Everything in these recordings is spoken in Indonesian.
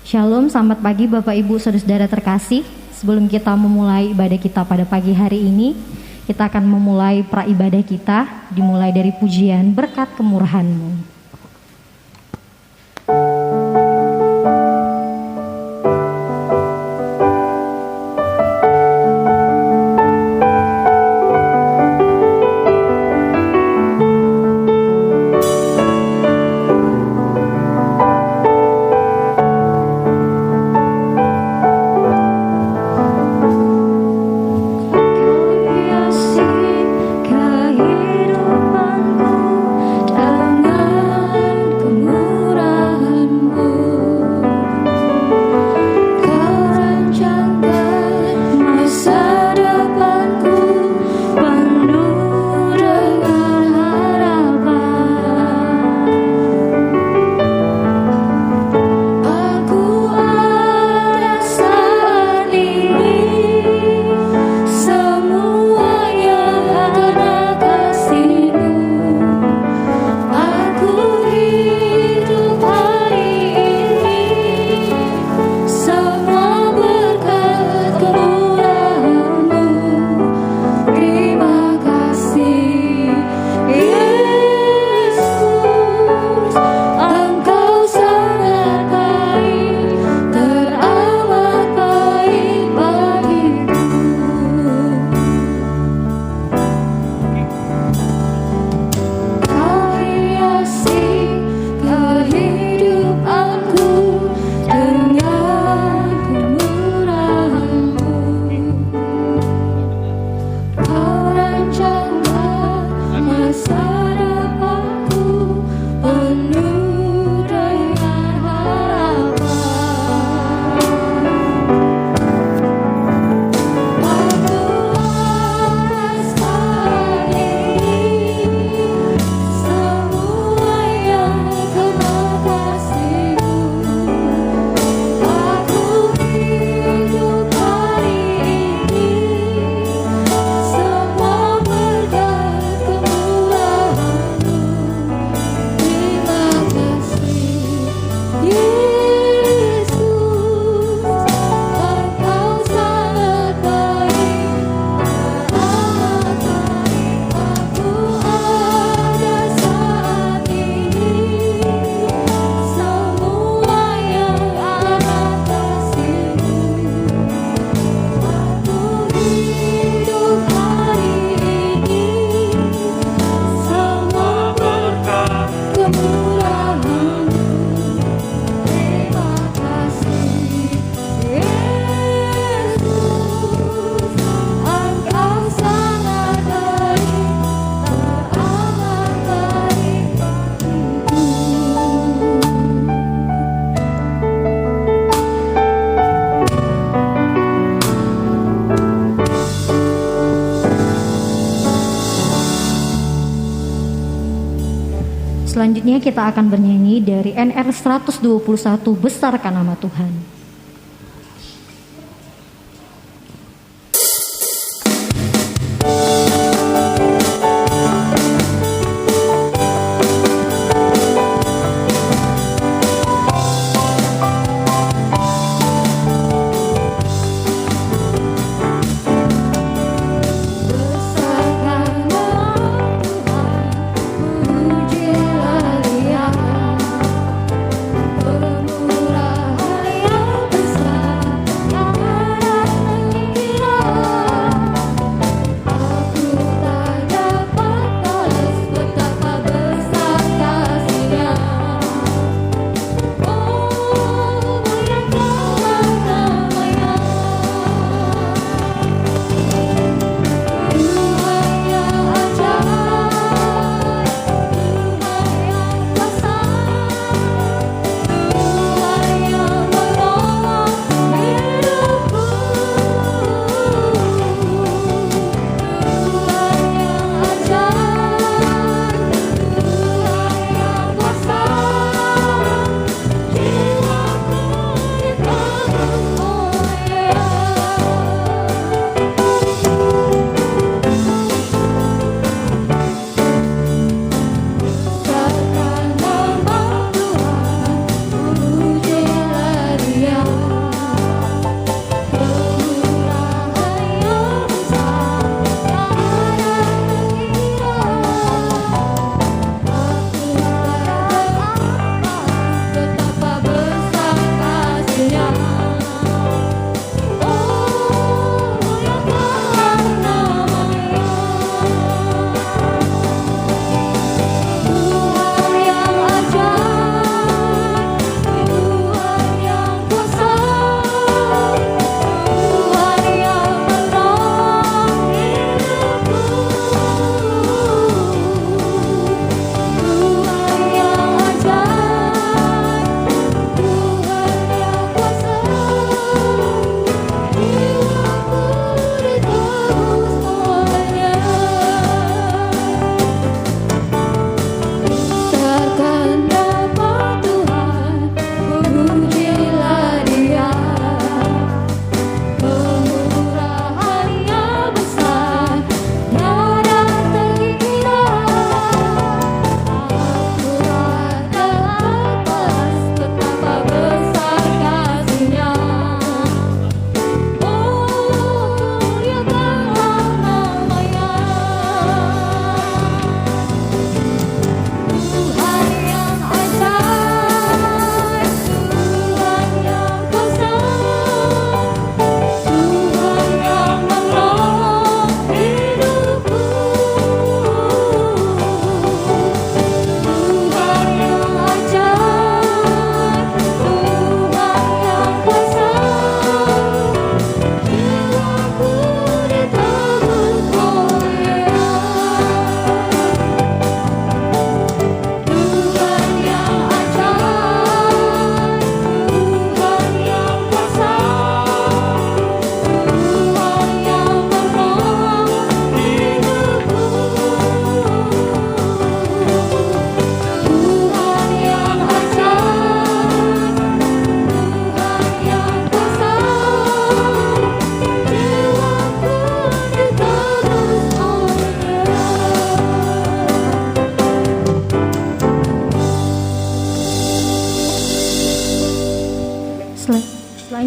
Shalom, selamat pagi Bapak Ibu Saudara-saudara terkasih. Sebelum kita memulai ibadah kita pada pagi hari ini, kita akan memulai pra-ibadah kita, dimulai dari pujian berkat kemurahan-Mu. Selanjutnya kita akan bernyanyi dari NR 121 Besarkan Nama Tuhan. Pemurah hayat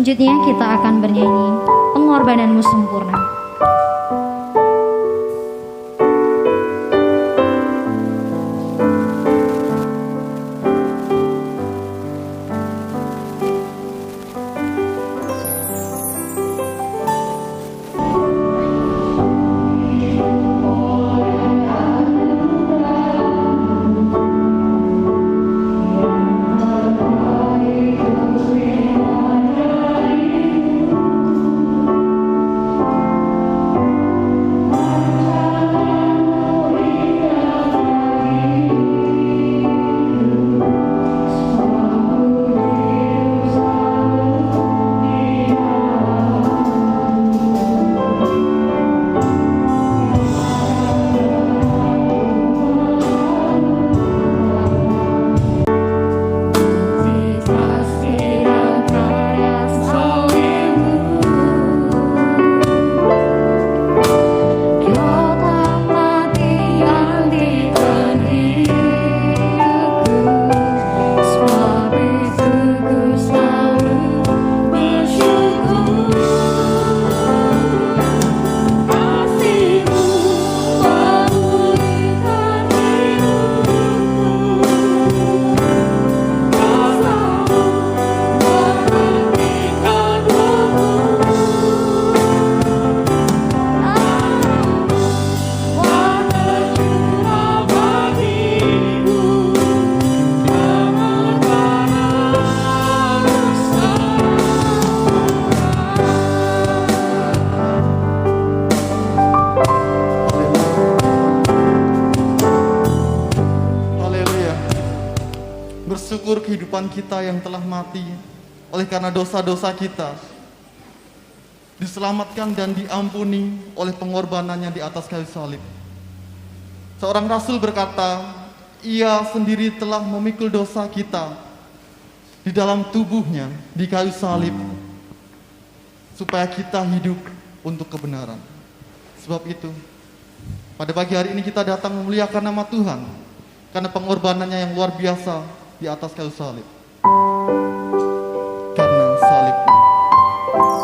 Selanjutnya kita akan bernyanyi Pengorbananmu Sempurna. Bersyukur kehidupan kita yang telah mati oleh karena dosa-dosa kita diselamatkan dan diampuni oleh pengorbanannya di atas kayu salib. Seorang rasul berkata, ia sendiri telah memikul dosa kita di dalam tubuhnya di kayu salib supaya kita hidup untuk kebenaran. Sebab itu, pada pagi hari ini kita datang memuliakan nama Tuhan karena pengorbanannya yang luar biasa di atas kayu salib. Karena salib Kami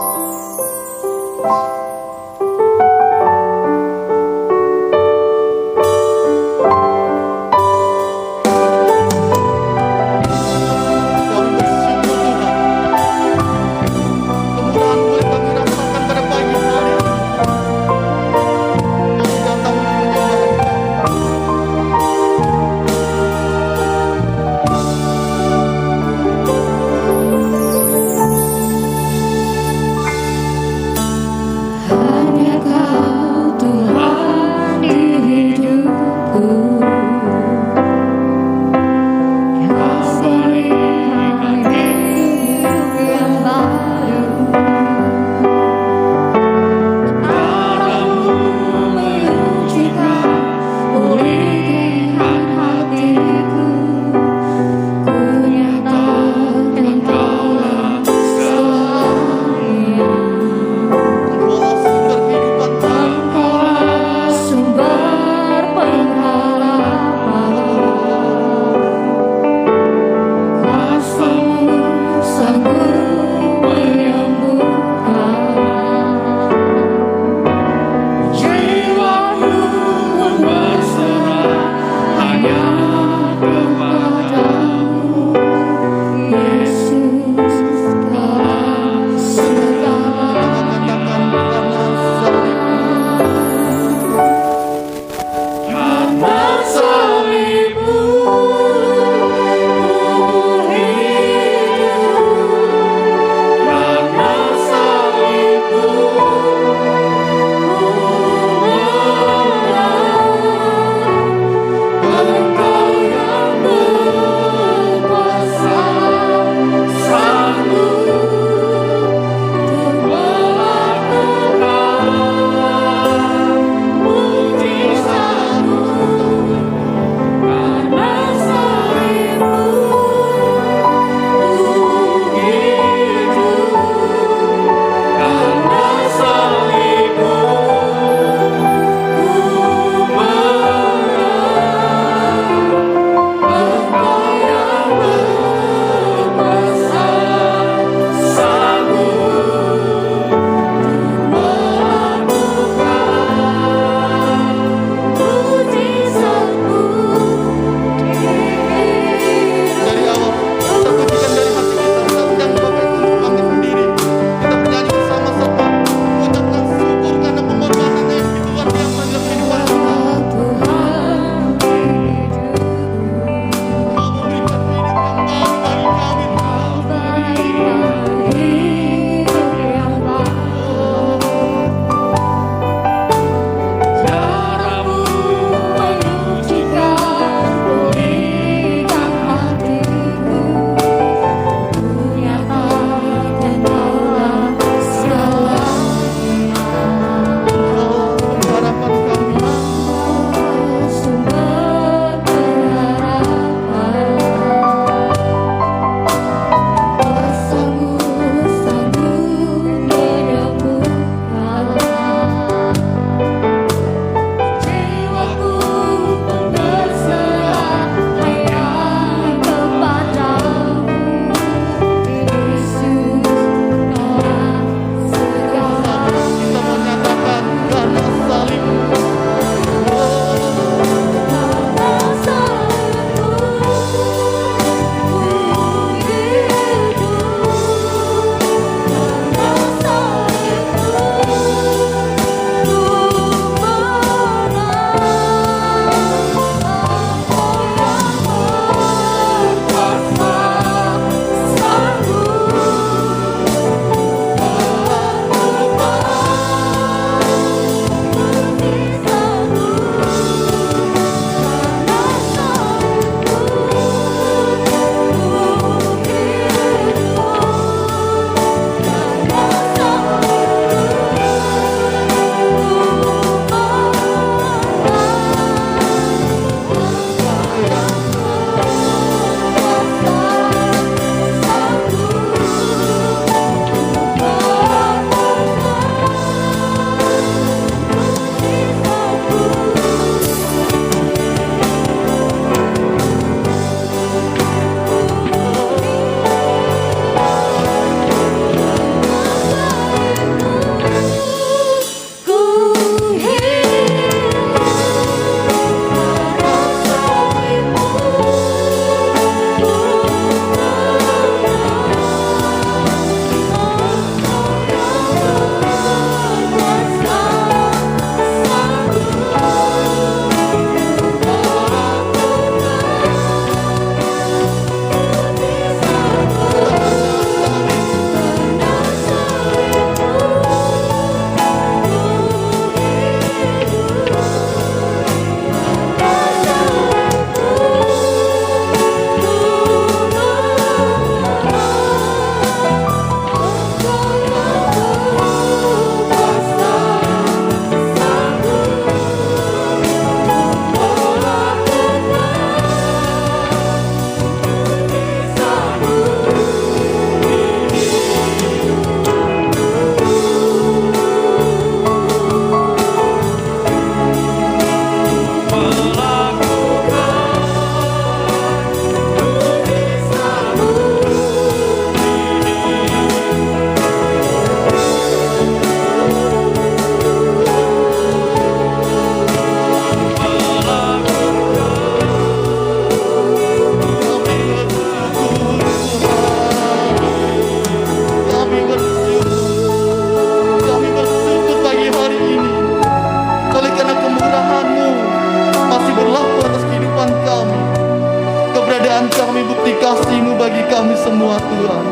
kami bukti kasih-Mu bagi kami semua Tuhan.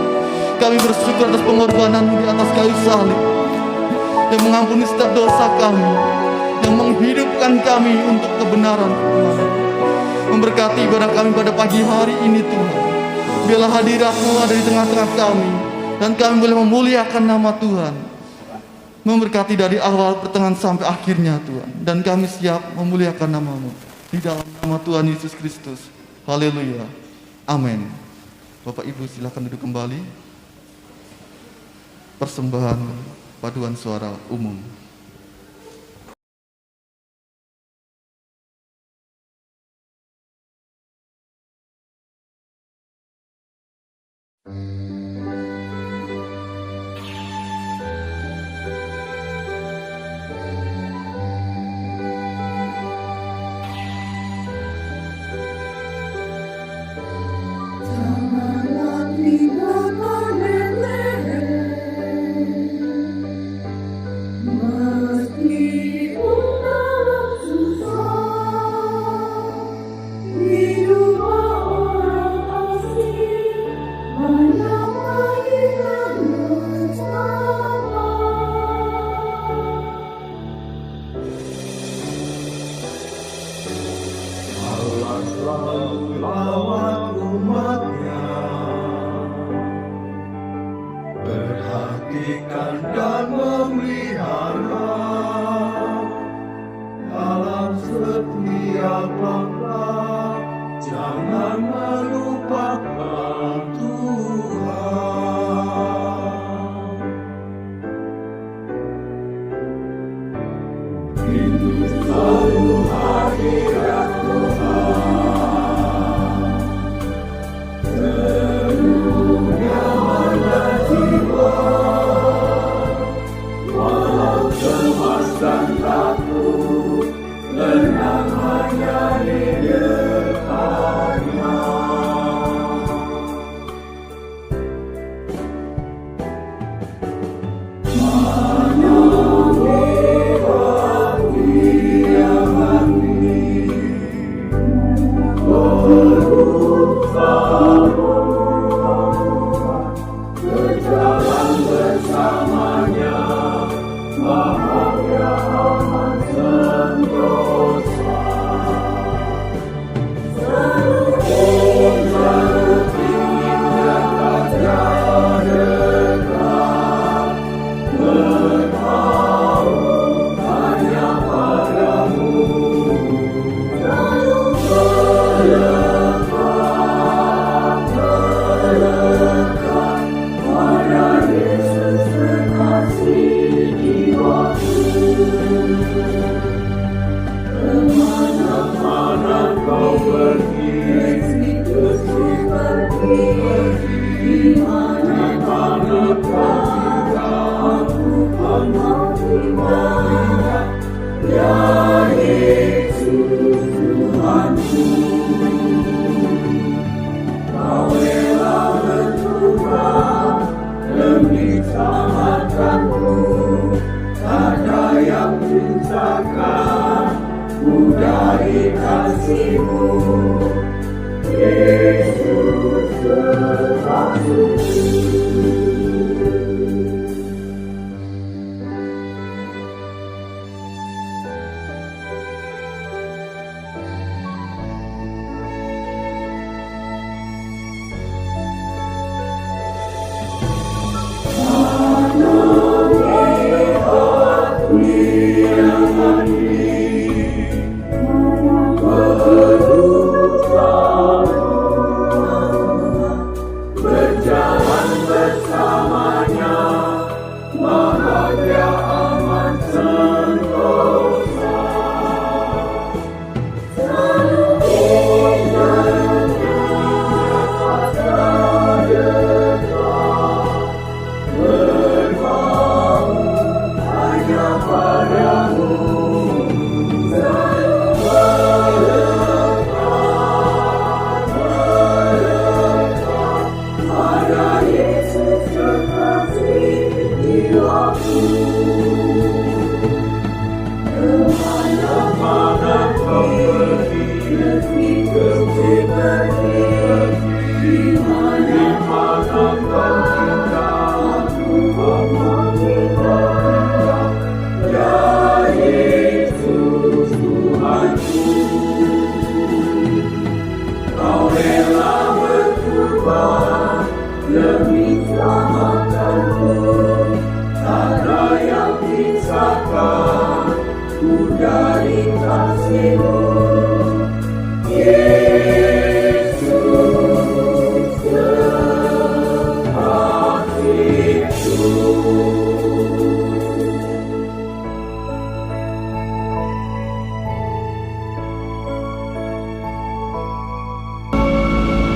Kami bersyukur atas pengorbanan-Mu di atas kayu salib, yang mengampuni setiap dosa kami, yang menghidupkan kami untuk kebenaran Tuhan. Memberkati ibadah kami pada pagi hari ini Tuhan. Biarlah hadirat-Mu ada di tengah-tengah kami, dan kami boleh memuliakan nama Tuhan. Memberkati dari awal, pertengahan sampai akhirnya Tuhan. Dan kami siap memuliakan nama-Mu di dalam nama Tuhan Yesus Kristus. Haleluya. Amin. Bapak Ibu silakan duduk kembali. Persembahan paduan suara umum. Perhatikan dan memelihara dalam setiap langkah, jangan melupakan Tuhan. Hidup selalu hadirat Tuhan, seluruhnya mana jiwa. Kemasan takut, tenang hanya di dekatnya. Menemui hati yang hati, berusaha berjalan bersamanya. Bahagia aman sentosa, selalu ingin dekat dekat, bertahu hanya padamu, selalu melekat pada Yesus kekasih. Kemana-mana kau pergi, di mana-mana kau tinggal, Tuhan mau tinggal. Ya Yesus Tuhanku, kau rela berkorban demi keselamatanku. Ada yang memisahkan ku dari kasih-Mu, Yesus kekasih-Ku. Berjalan bersamanya, bahagia aman sentosa. Selalu indahnya dekat, berbau hanya padamu. Kemana-mana kau pergi, pergi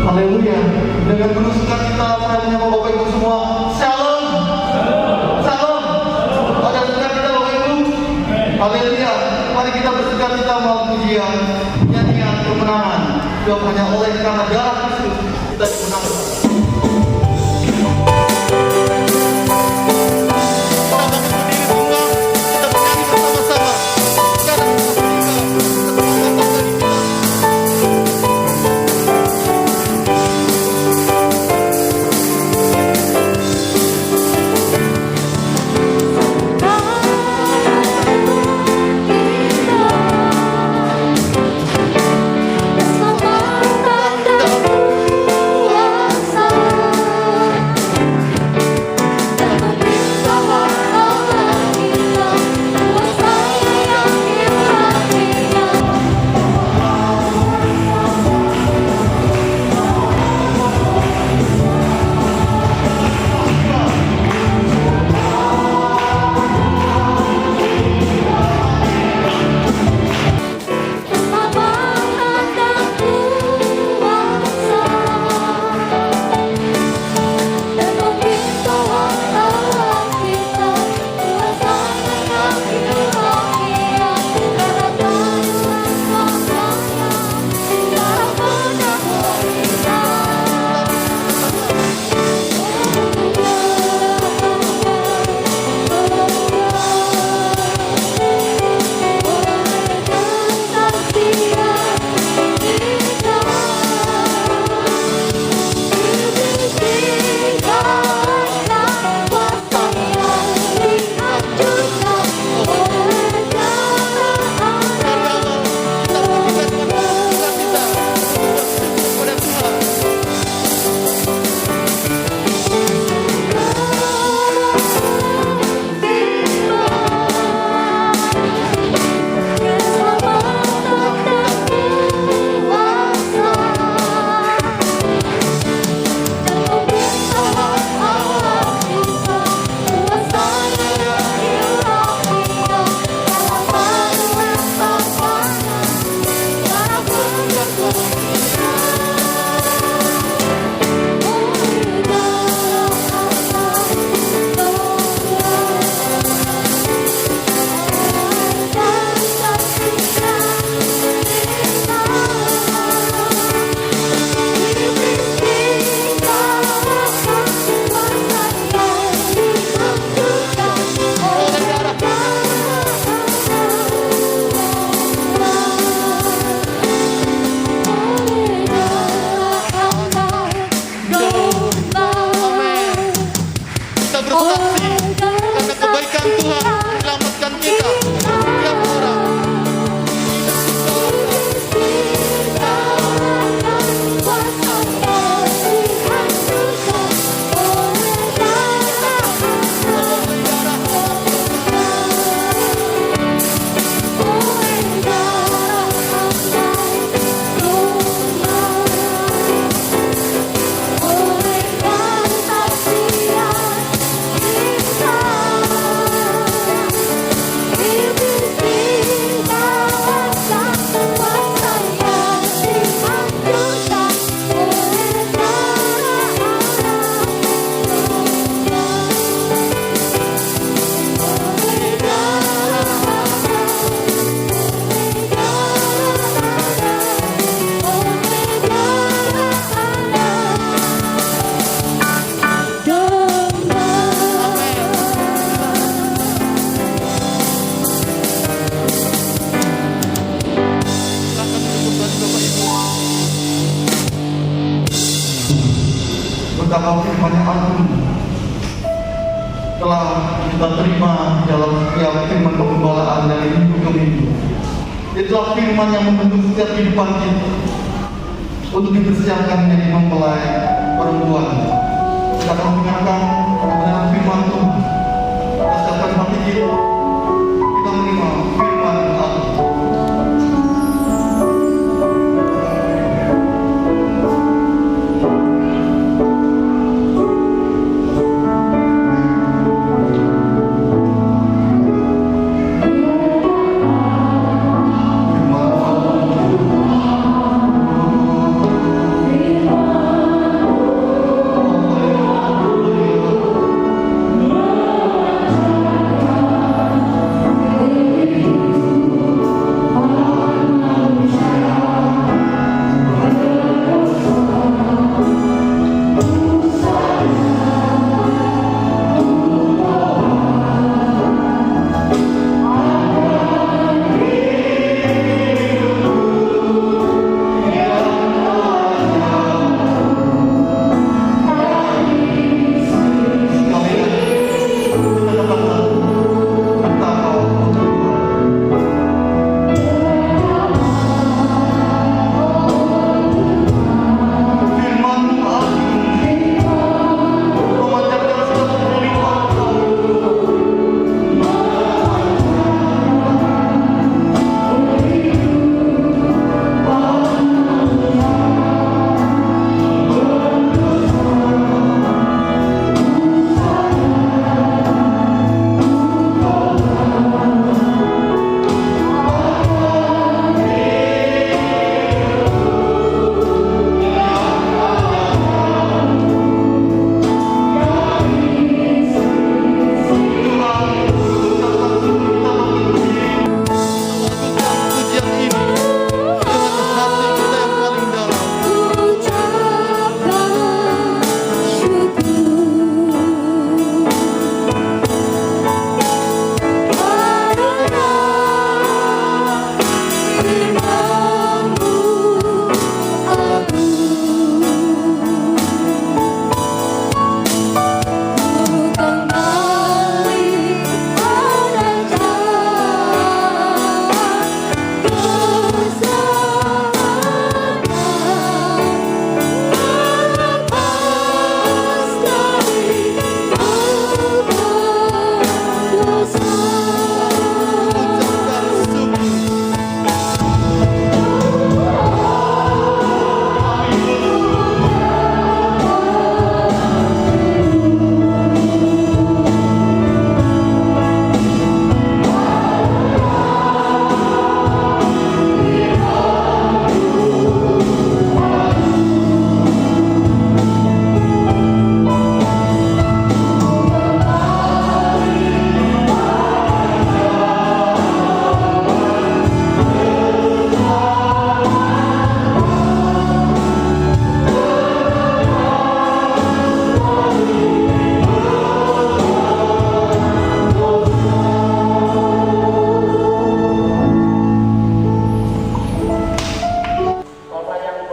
Haleluya. Dengan penuh sukacita saya menyapa Bapak Ibu semua. Shalom. Shalom. Ada sukacita Bapak Ibu? Haleluya. Mari kita bersukacita malam pujian, nyanyian kemenangan. Sebab hanya oleh karena darah Kristus kita dimenangkan. Betapa firman yang agung telah kita terima dalam setiap firman penggembalaan dari minggu ke minggu. Itulah firman yang membentuk setiap kehidupan kita untuk dipersiapkan menjadi mempelai perempuan. Kita akan mendengarkan kebenaran firman Tuhan. Kita siapkan hati kita, kita menerima firman Allah. Firman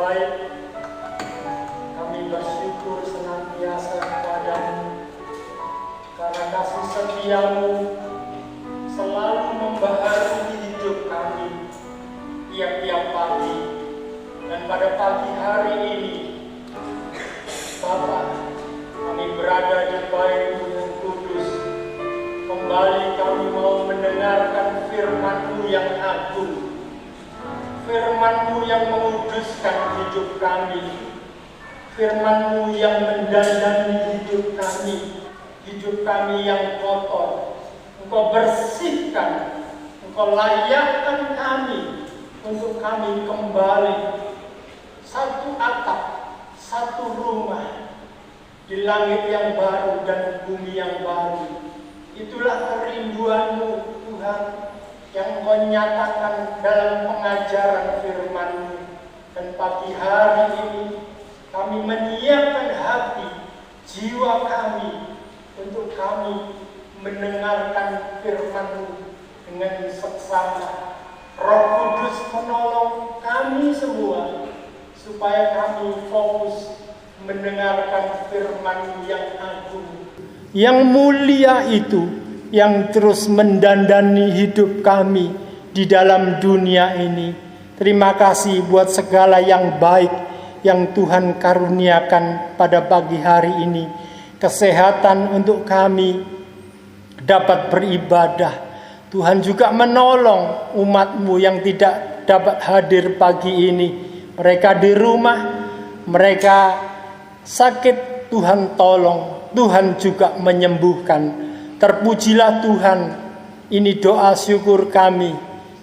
baik, kami bersyukur senantiasa kepadamu karena kasih setiamu selalu membaharui hidup kami tiap-tiap pagi. Dan pada pagi hari ini, Bapa, kami berada di Bait-Mu yang kudus. Kembali kami mau mendengarkan firman-Mu yang agung, firman-Mu yang menguduskan hidup kami, firman-Mu yang mendandani hidup kami yang kotor. Engkau bersihkan, Engkau layakkan kami untuk kami kembali satu atap, satu rumah di langit yang baru dan bumi yang baru. Itulah kerinduan-Mu Tuhan yang Engkau nyatakan dalam pengajaran firman-Mu. Dan pagi hari ini kami menyiapkan hati, jiwa kami untuk kami mendengarkan firman-Mu dengan seksama. Roh Kudus menolong kami semua supaya kami fokus mendengarkan firman-Mu yang agung, yang mulia itu, yang terus mendandani hidup kami di dalam dunia ini. Terima kasih buat segala yang baik yang Tuhan karuniakan pada pagi hari ini. Kesehatan untuk kami dapat beribadah. Tuhan juga menolong umat-Mu yang tidak dapat hadir pagi ini. Mereka di rumah, mereka sakit, Tuhan tolong. Tuhan juga menyembuhkan. Terpujilah Tuhan. Ini doa syukur kami.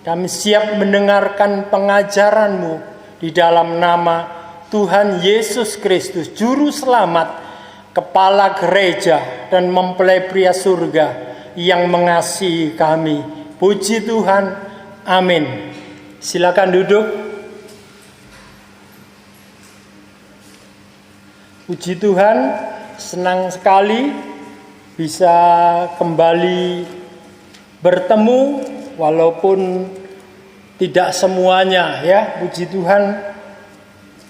Kami siap mendengarkan pengajaran-Mu di dalam nama Tuhan Yesus Kristus, Juru Selamat, Kepala Gereja dan mempelai pria surga yang mengasihi kami. Puji Tuhan. Amin. Silakan duduk. Puji Tuhan, senang sekali bisa kembali bertemu walaupun tidak semuanya ya. Puji Tuhan,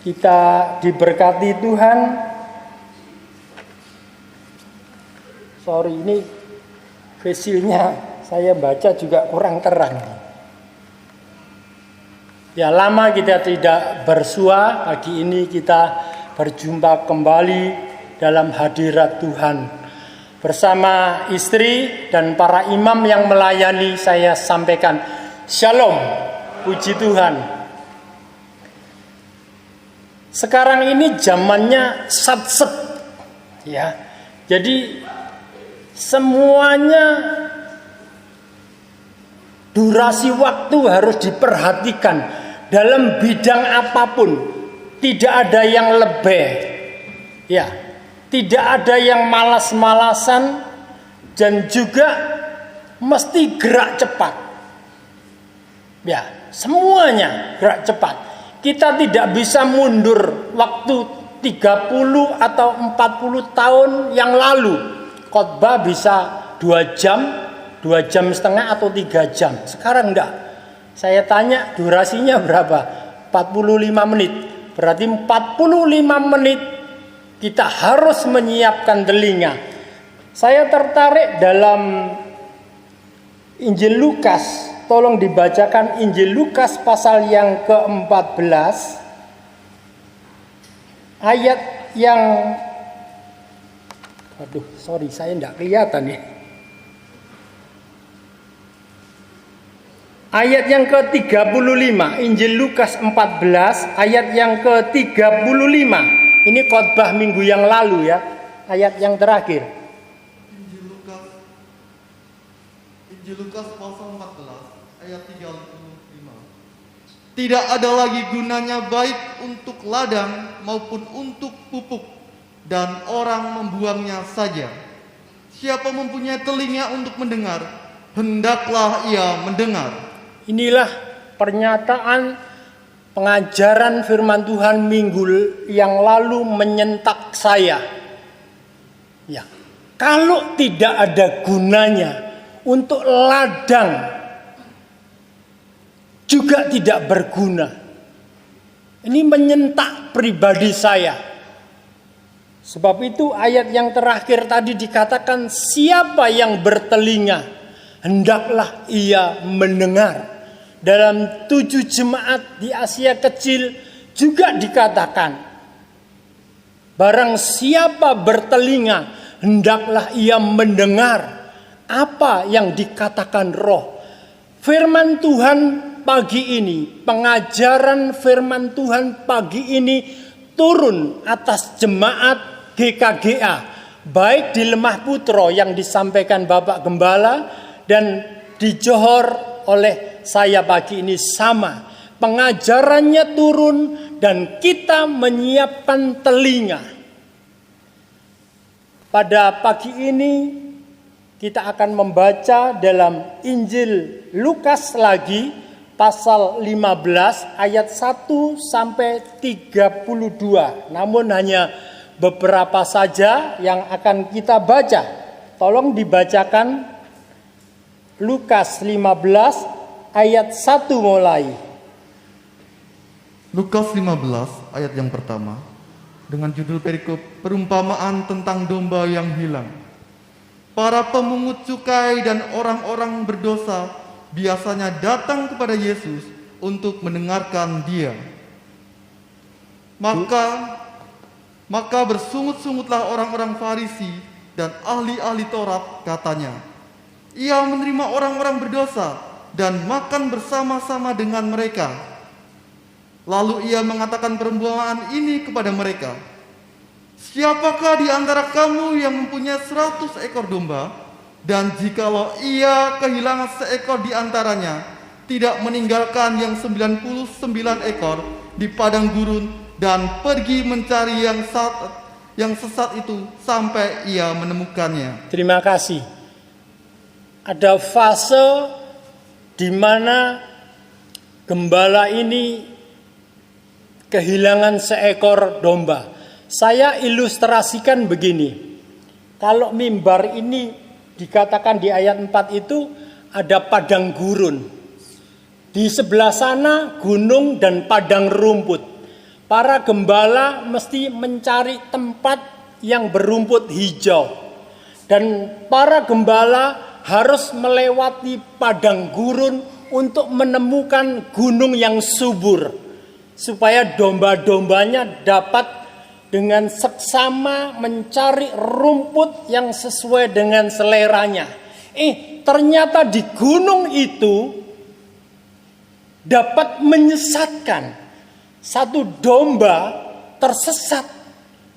kita diberkati Tuhan. Sorry, ini fasilnya saya baca juga kurang terang. Ya, lama kita tidak bersua, pagi ini kita berjumpa kembali dalam hadirat Tuhan. Bersama istri dan para imam yang melayani, saya sampaikan Shalom, puji Tuhan. Sekarang ini zamannya satset, ya. Jadi semuanya durasi waktu harus diperhatikan dalam bidang apapun. Tidak ada yang lebih, ya. Tidak ada yang malas-malasan dan juga mesti gerak cepat. Ya, semuanya gerak cepat. Kita tidak bisa mundur waktu 30 atau 40 tahun yang lalu. Khotbah bisa 2 jam, 2 jam setengah atau 3 jam. Sekarang enggak. Saya tanya durasinya berapa? 45 menit. Berarti 45 menit kita harus menyiapkan telinga. Saya tertarik dalam Injil Lukas. Tolong dibacakan Injil Lukas pasal yang ke-14. Ayat yang saya enggak kelihatan ya. Ayat yang ke-35, Injil Lukas 14, ayat yang ke-35. Ini khotbah minggu yang lalu ya, ayat yang terakhir. Injil Lukas pasal 14, ayat 35. Tidak ada lagi gunanya baik untuk ladang maupun untuk pupuk, dan orang membuangnya saja. Siapa mempunyai telinga untuk mendengar, hendaklah ia mendengar. Inilah pernyataan pengajaran firman Tuhan minggu yang lalu menyentak saya. Ya, kalau tidak ada gunanya untuk ladang, juga tidak berguna. Ini menyentak pribadi saya. Sebab itu ayat yang terakhir tadi dikatakan, siapa yang bertelinga, hendaklah ia mendengar. Dalam 7 jemaat di Asia Kecil juga dikatakan, barang siapa bertelinga, hendaklah ia mendengar apa yang dikatakan Roh. Firman Tuhan pagi ini, pengajaran firman Tuhan pagi ini turun atas jemaat GKGA, baik di Lemah Putro yang disampaikan Bapak Gembala dan di Johor oleh saya pagi ini sama. Pengajarannya turun dan kita menyiapkan telinga. Pada pagi ini kita akan membaca dalam Injil Lukas lagi pasal 15 ayat 1 sampai 32. Namun hanya beberapa saja yang akan kita baca. Tolong dibacakan Lukas 15 ayat 1 mulai. Lukas 15 ayat yang pertama dengan judul perikop perumpamaan tentang domba yang hilang. Para pemungut cukai dan orang-orang berdosa biasanya datang kepada Yesus untuk mendengarkan Dia. Maka bersungut-sungutlah orang-orang Farisi dan ahli-ahli Taurat, katanya, ia menerima orang-orang berdosa dan makan bersama-sama dengan mereka. Lalu ia mengatakan perumpamaan ini kepada mereka. Siapakah di antara kamu yang mempunyai 100 ekor domba, dan jikalau ia kehilangan seekor di antaranya, tidak meninggalkan yang 99 ekor di padang gurun dan pergi mencari yang sesat itu sampai ia menemukannya. Terima kasih. Ada fase di mana gembala ini kehilangan seekor domba. Saya ilustrasikan begini. Kalau mimbar ini dikatakan di ayat 4 itu ada padang gurun. Di sebelah sana gunung dan padang rumput. Para gembala mesti mencari tempat yang berumput hijau. Dan para gembala harus melewati padang gurun untuk menemukan gunung yang subur. Supaya domba-dombanya dapat dengan seksama mencari rumput yang sesuai dengan seleranya. Ternyata di gunung itu dapat menyesatkan. Satu domba tersesat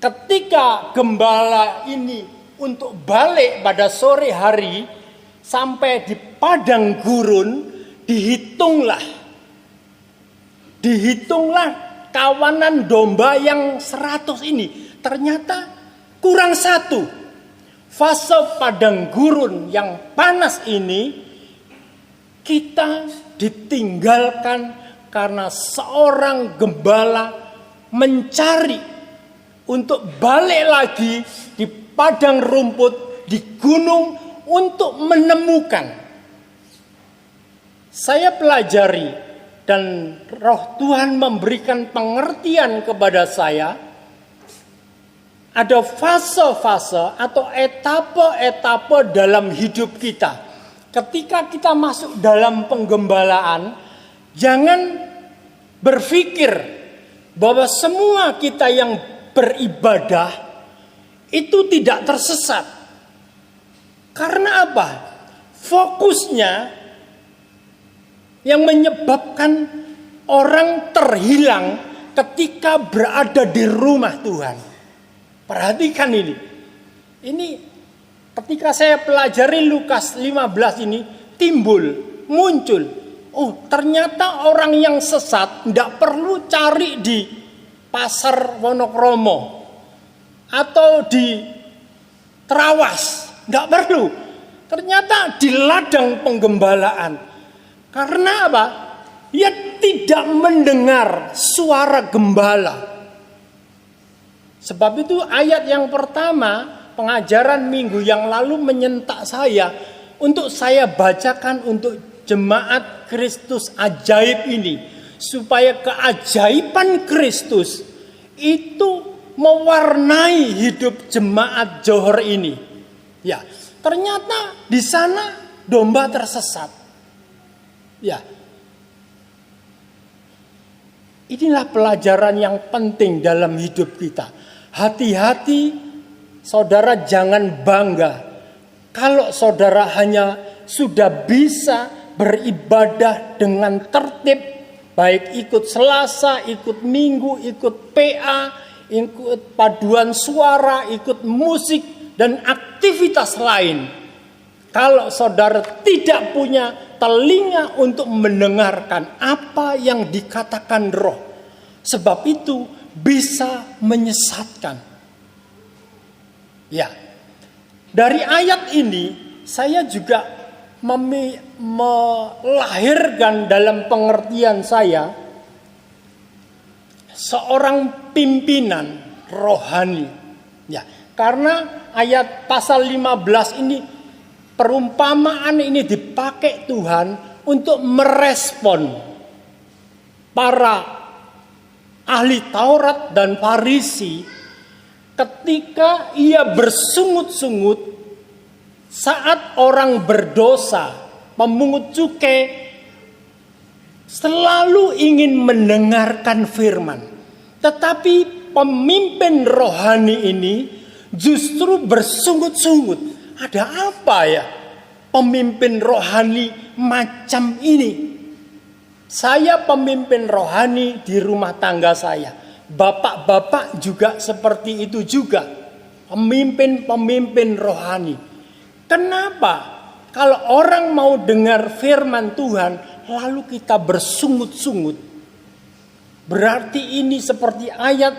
ketika gembala ini untuk balik pada sore hari sampai di padang gurun, dihitunglah kawanan domba yang 100 ini. Ternyata kurang 1. Fase padang gurun yang panas ini kita ditinggalkan karena seorang gembala mencari untuk balik lagi di padang rumput, di gunung untuk menemukan. Saya pelajari dan Roh Tuhan memberikan pengertian kepada saya. Ada fase-fase atau etape-etape dalam hidup kita. Ketika kita masuk dalam penggembalaan, jangan berpikir bahwa semua kita yang beribadah itu tidak tersesat. Karena apa? Fokusnya yang menyebabkan orang terhilang ketika berada di rumah Tuhan. Perhatikan ini. Ini ketika saya pelajari Lukas 15 ini muncul. Ternyata orang yang sesat tidak perlu cari di pasar Wonokromo atau di Trawas, tidak perlu. Ternyata di ladang penggembalaan. Karena apa? Dia tidak mendengar suara gembala. Sebab itu ayat yang pertama pengajaran minggu yang lalu menyentak saya untuk saya bacakan untuk jemaat Kristus ajaib ini. supaya keajaiban Kristus itu mewarnai hidup jemaat Johor ini. Ya, ternyata di sana domba tersesat. Ya. Inilah pelajaran yang penting dalam hidup kita. Hati-hati, saudara, jangan bangga kalau saudara hanya sudah bisa beribadah dengan tertib, baik ikut Selasa, ikut Minggu, ikut PA, ikut paduan suara, ikut musik, dan aktivitas lain. Kalau saudara tidak punya telinga untuk mendengarkan apa yang dikatakan Roh, sebab itu bisa menyesatkan. Ya, dari ayat ini saya juga melahirkan dalam pengertian saya seorang pimpinan rohani. Ya, karena ayat pasal 15 ini, perumpamaan ini dipakai Tuhan untuk merespon para ahli Taurat dan Farisi ketika ia bersungut-sungut saat orang berdosa, pemungut cukai selalu ingin mendengarkan firman. Tetapi pemimpin rohani ini justru bersungut-sungut. Ada apa ya pemimpin rohani macam ini? Saya pemimpin rohani di rumah tangga saya. Bapak-bapak juga seperti itu juga. Pemimpin-pemimpin rohani. Kenapa? Kalau orang mau dengar firman Tuhan, lalu kita bersungut-sungut. Berarti ini seperti ayat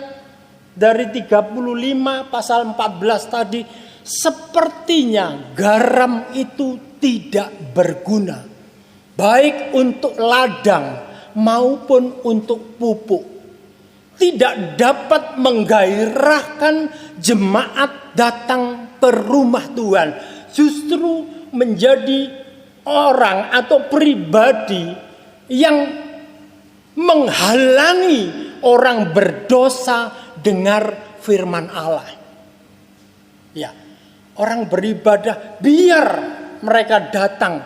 dari 35 pasal 14 tadi. Sepertinya garam itu tidak berguna, baik untuk ladang maupun untuk pupuk. Tidak dapat menggairahkan jemaat datang ke rumah Tuhan. Justru menjadi orang atau pribadi yang menghalangi orang berdosa dengar firman Allah. Ya. Orang beribadah, biar mereka datang,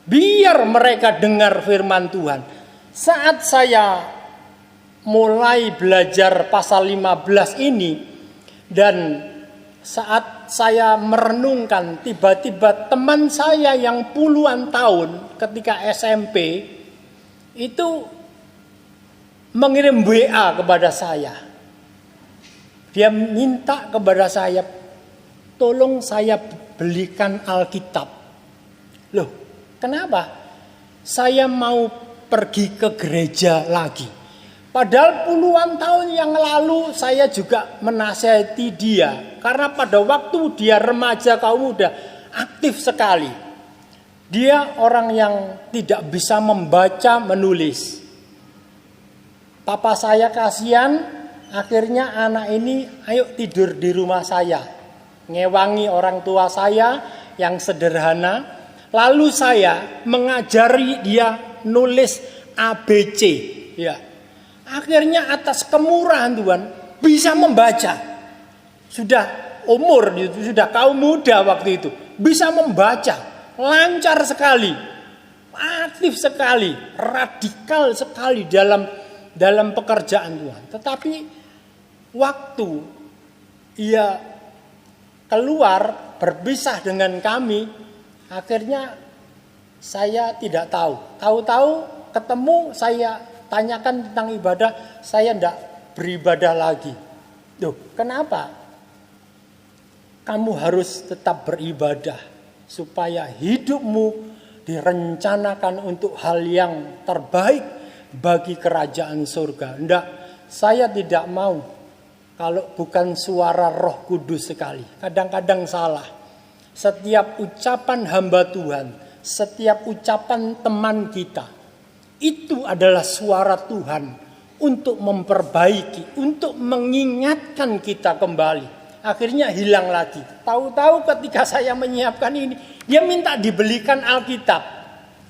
biar mereka dengar firman Tuhan. Saat saya mulai belajar pasal 15 ini, dan saat saya merenungkan, tiba-tiba teman saya yang puluhan tahun ketika SMP itu mengirim WA kepada saya. Dia minta kepada saya, tolong saya belikan Alkitab. Loh, kenapa? Saya mau pergi ke gereja lagi. Padahal puluhan tahun yang lalu saya juga menasihati dia. Karena pada waktu dia remaja kaum muda, aktif sekali. Dia orang yang tidak bisa membaca, menulis. Papa saya kasihan, akhirnya anak ini ayo tidur di rumah saya. Ngewangi orang tua saya yang sederhana. Lalu saya mengajari dia nulis ABC. Ya. Akhirnya atas kemurahan Tuhan bisa membaca. Sudah umur, sudah kaum muda waktu itu. Bisa membaca. Lancar sekali. Aktif sekali. Radikal sekali dalam pekerjaan Tuhan. Tetapi waktu ia keluar berpisah dengan kami, akhirnya saya tidak tahu. Tahu-tahu ketemu, saya tanyakan tentang ibadah, saya tidak beribadah lagi. Loh, kenapa? Kamu harus tetap beribadah supaya hidupmu direncanakan untuk hal yang terbaik bagi kerajaan surga. Tidak, saya tidak mau. Kalau bukan suara Roh Kudus sekali. Kadang-kadang salah. Setiap ucapan hamba Tuhan, setiap ucapan teman kita, itu adalah suara Tuhan untuk memperbaiki, untuk mengingatkan kita kembali. Akhirnya hilang lagi. Tahu-tahu ketika saya menyiapkan ini, dia minta dibelikan Alkitab.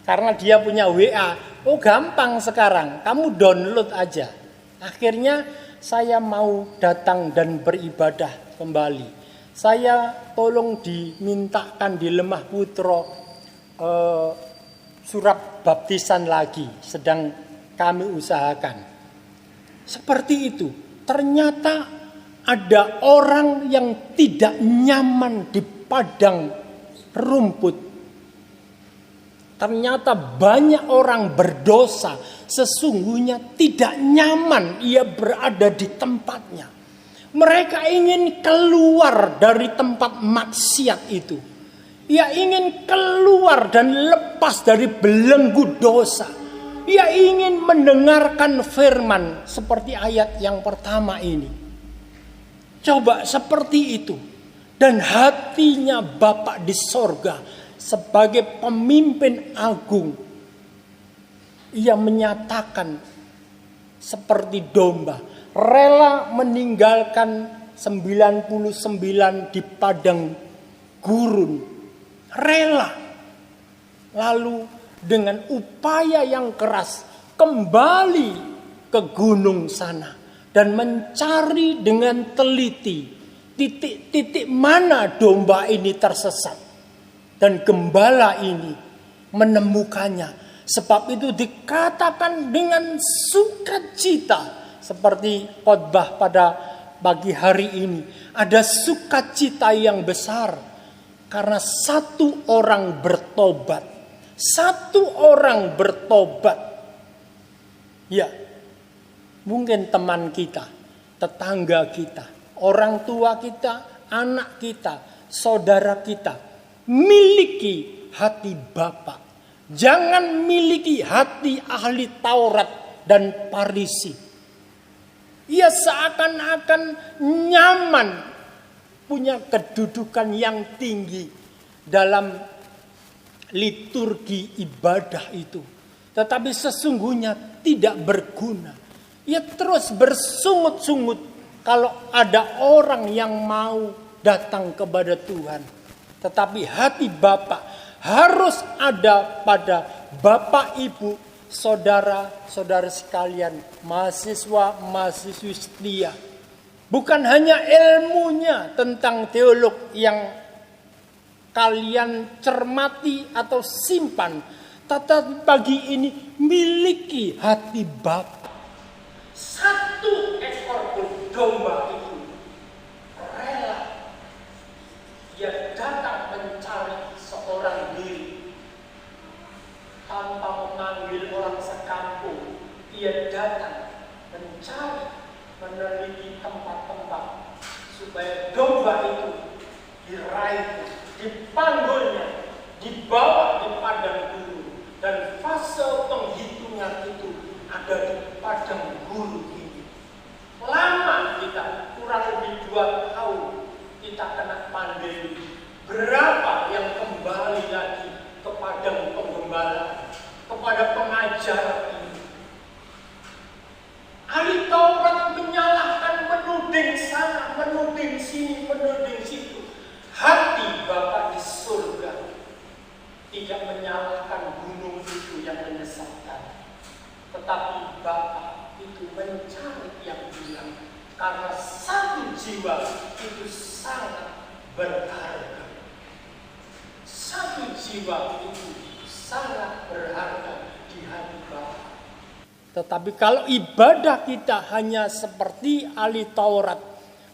Karena dia punya WA, Oh gampang sekarang, kamu download aja. Akhirnya saya mau datang dan beribadah kembali. Saya tolong dimintakan di Lemah Putro surat baptisan lagi, sedang kami usahakan. Seperti itu, ternyata ada orang yang tidak nyaman di padang rumput. Ternyata banyak orang berdosa sesungguhnya tidak nyaman ia berada di tempatnya. Mereka ingin keluar dari tempat maksiat itu. Ia ingin keluar dan lepas dari belenggu dosa. Ia ingin mendengarkan firman seperti ayat yang pertama ini. Coba seperti itu. Dan hatinya Bapa di sorga sebagai pemimpin agung, ia menyatakan seperti domba, rela meninggalkan 99 di padang gurun. Rela. Lalu dengan upaya yang keras kembali ke gunung sana dan mencari dengan teliti titik-titik mana domba ini tersesat. Dan gembala ini menemukannya. Sebab itu dikatakan dengan sukacita. Seperti khotbah pada pagi hari ini. Ada sukacita yang besar. Karena satu orang bertobat. Satu orang bertobat. Ya, mungkin teman kita, tetangga kita, orang tua kita, anak kita, saudara kita. Miliki hati Bapa. Jangan miliki hati ahli Taurat dan Farisi. Ia seakan-akan nyaman punya kedudukan yang tinggi dalam liturgi ibadah itu. Tetapi sesungguhnya tidak berguna. Ia terus bersungut-sungut kalau ada orang yang mau datang kepada Tuhan. Tetapi hati Bapa harus ada pada Bapak, Ibu, saudara-saudara sekalian, mahasiswa-mahasiswi setia. Bukan hanya ilmunya tentang teolog yang kalian cermati atau simpan, tetapi pagi ini miliki hati Bapa. Satu ekor domba itu rela dia datang mencari seorang diri tanpa memanggil orang sekampung. Ia datang mencari, meneliti tempat-tempat supaya domba itu diraih, dipanggulnya, dibawa di padang gurun. Dan fase penghitungan itu ada di padang gurun ini. Lama kita, kurang lebih 2 tahun kita kena pandemi. Berapa yang kembali lagi ke padang penggembala, kepada pengajaran ini. Ahli Taurat menyalahkan, menuding sana, menuding sini, menuding situ. Hati Bapa di surga tidak menyalahkan gunung itu yang menyesatkan. Tetapi Bapa itu mencari yang hilang. Karena satu jiwa itu sangat berharga. Satu jiwa itu sangat berharga di hati Bapa. Tetapi kalau ibadah kita hanya seperti ahli Taurat,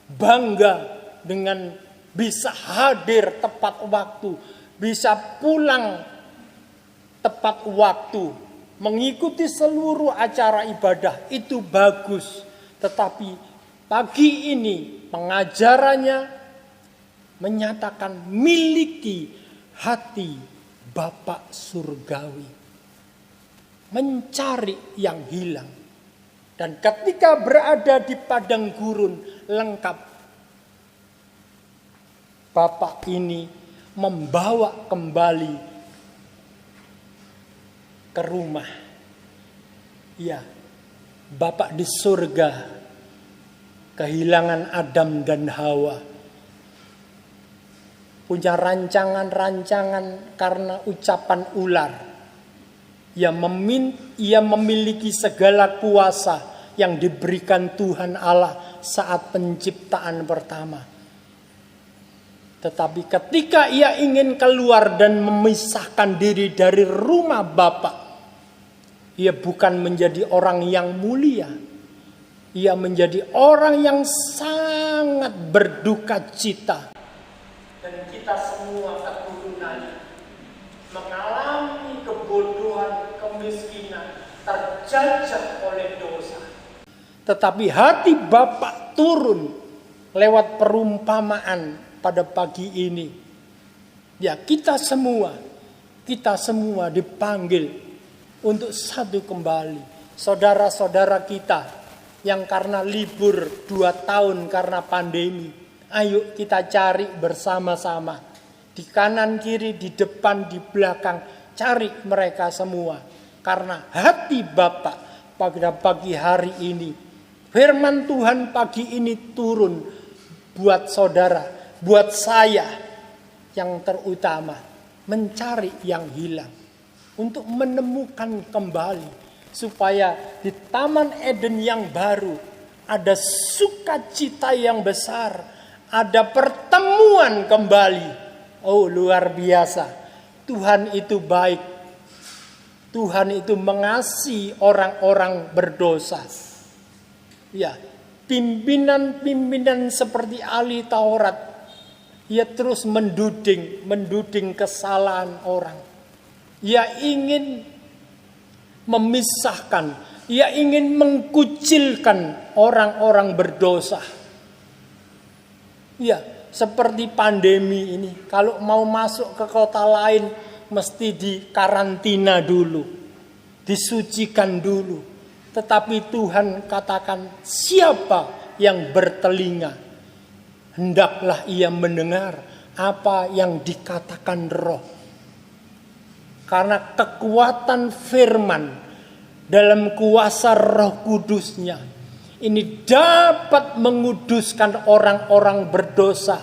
bangga dengan bisa hadir tepat waktu, bisa pulang tepat waktu, mengikuti seluruh acara ibadah, itu bagus. Tetapi pagi ini pengajarannya menyatakan miliki hati Bapa surgawi. Mencari yang hilang. Dan ketika berada di padang gurun lengkap, Bapa ini membawa kembali ke rumah. Ya, Bapa di surga kehilangan Adam dan Hawa. Punya rancangan-rancangan karena ucapan ular. Ia memiliki segala kuasa yang diberikan Tuhan Allah saat penciptaan pertama. Tetapi ketika ia ingin keluar dan memisahkan diri dari rumah Bapa, ia bukan menjadi orang yang mulia. Ia menjadi orang yang sangat berduka cita. Dan kita semua keturunannya mengalami kebodohan, kemiskinan, terjajah oleh dosa. Tetapi hati Bapa turun lewat perumpamaan pada pagi ini. Ya, kita semua dipanggil untuk satu kembali. Saudara-saudara kita yang karena libur 2 tahun karena pandemi, ayo kita cari bersama-sama. Di kanan, kiri, di depan, di belakang, cari mereka semua. Karena hati Bapa pada pagi hari ini, firman Tuhan pagi ini turun buat saudara, buat saya yang terutama, mencari yang hilang. Untuk menemukan kembali, supaya di Taman Eden yang baru ada sukacita yang besar, ada pertemuan kembali. Oh, luar biasa. Tuhan itu baik. Tuhan itu mengasihi orang-orang berdosa. Ya, pimpinan-pimpinan seperti ahli Taurat, ia terus menduding kesalahan orang. Ia ingin memisahkan, ia ingin mengkucilkan orang-orang berdosa. Ya, seperti pandemi ini, kalau mau masuk ke kota lain mesti dikarantina dulu, disucikan dulu. Tetapi Tuhan katakan, siapa yang bertelinga, hendaklah ia mendengar apa yang dikatakan Roh. Karena kekuatan firman dalam kuasa Roh Kudusnya ini dapat menguduskan orang-orang berdosa.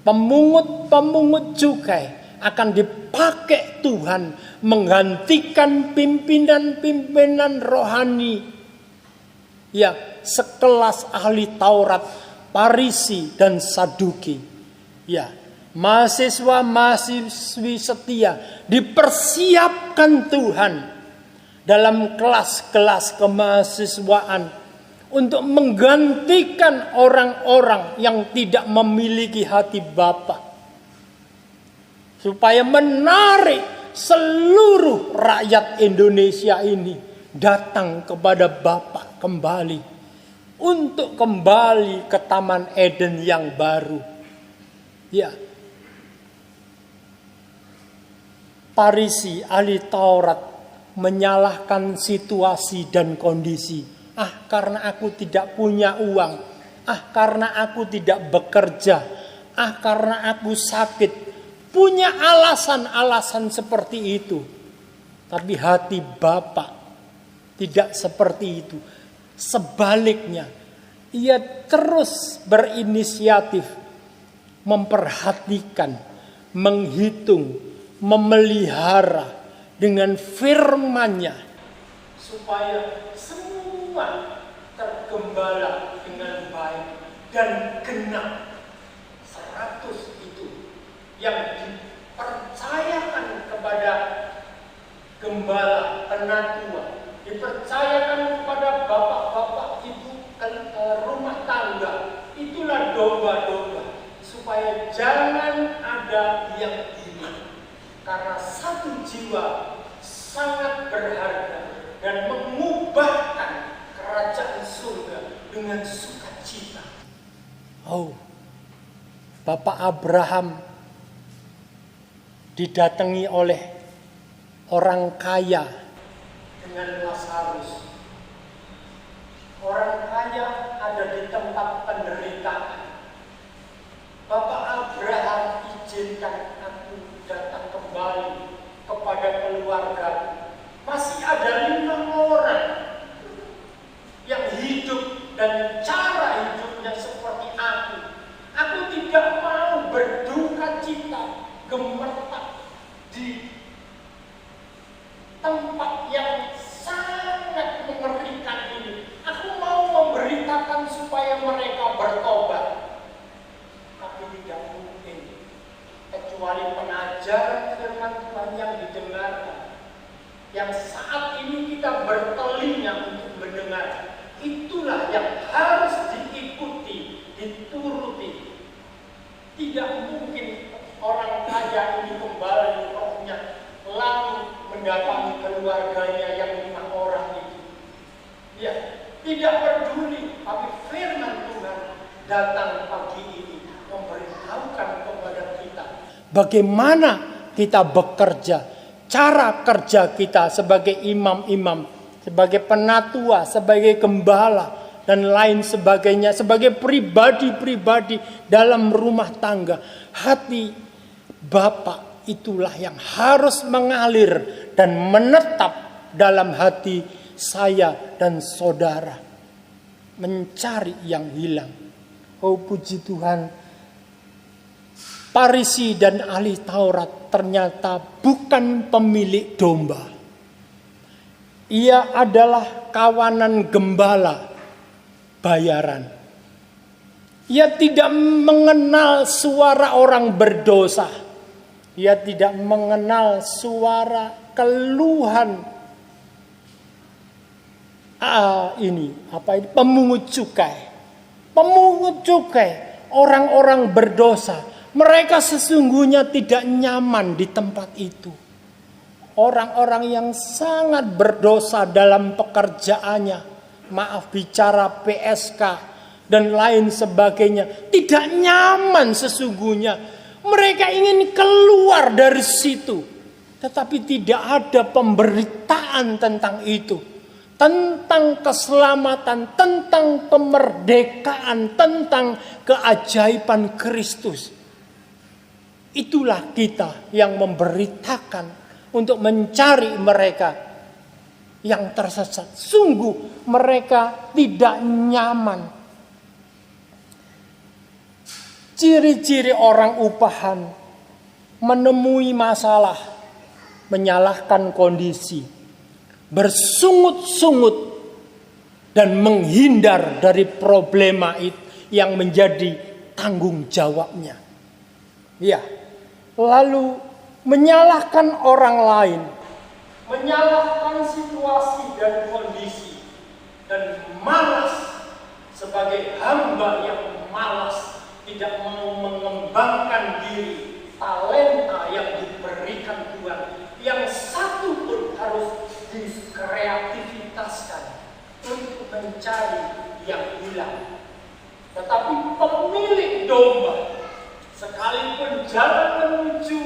Pemungut-pemungut cukai akan dipakai Tuhan menggantikan pimpinan-pimpinan rohani. Ya, sekelas ahli Taurat, Farisi dan Saduki. Ya, mahasiswa-mahasiswi setia dipersiapkan Tuhan dalam kelas-kelas kemahasiswaan untuk menggantikan orang-orang yang tidak memiliki hati Bapa, supaya menarik seluruh rakyat Indonesia ini datang kepada Bapa kembali, untuk kembali ke Taman Eden yang baru. Ya, Farisi ahli Taurat menyalahkan situasi dan kondisi. Karena aku tidak punya uang. Karena aku tidak bekerja. Karena aku sakit. Punya alasan-alasan seperti itu. Tapi hati Bapa tidak seperti itu. Sebaliknya, ia terus berinisiatif, memperhatikan, menghitung, memelihara dengan firman-Nya, supaya semua tergembala dengan baik dan genap 100 itu yang dipercayakan kepada gembala penatua, dipercayakan kepada bapak-bapak ibu rumah tangga. Itulah domba-domba, supaya jangan ada yang hilang. Karena satu jiwa sangat berharga dan mengubahkan kerajaan surga dengan sukacita. Oh, Bapak Abraham didatangi oleh orang kaya dengan Lazarus. Orang kaya ada di tempat penderitaan. Bapak Abraham, izinkan aku datang kembali kepada keluarga. Masih ada 5 orang yang hidup dan cara hidupnya seperti aku. Aku tidak mau berduka cita, gemetar di tempat datang pagi ini memberitahukan kepada kita bagaimana kita bekerja, cara kerja kita sebagai imam-imam, sebagai penatua, sebagai gembala, dan lain sebagainya, sebagai pribadi-pribadi dalam rumah tangga. Hati Bapa itulah yang harus mengalir dan menetap dalam hati saya dan saudara, mencari yang hilang. Oh puji Tuhan, Farisi dan ahli Taurat ternyata bukan pemilik domba. Ia adalah kawanan gembala bayaran. Ia tidak mengenal suara orang berdosa. Ia tidak mengenal suara keluhan pemungut cukai. Pemungut cukai, orang-orang berdosa. Mereka sesungguhnya tidak nyaman di tempat itu. Orang-orang yang sangat berdosa dalam pekerjaannya, maaf bicara PSK dan lain sebagainya, tidak nyaman sesungguhnya. Mereka ingin keluar dari situ, tetapi tidak ada pemberitaan tentang itu, tentang keselamatan, tentang kemerdekaan, tentang keajaiban Kristus. Itulah kita yang memberitakan untuk mencari mereka yang tersesat. Sungguh mereka tidak nyaman. Ciri-ciri orang upahan menemui masalah, menyalahkan kondisi, bersungut-sungut, dan menghindar dari problema itu yang menjadi tanggung jawabnya. Ya, lalu menyalahkan orang lain, menyalahkan situasi dan kondisi, dan malas sebagai hamba yang malas, tidak mau mengembangkan diri, talenta yang diberikan Tuhan, yang satu pun harus dikreativitaskan untuk mencari yang hilang. Tetapi pemilik domba, sekalipun jalan menuju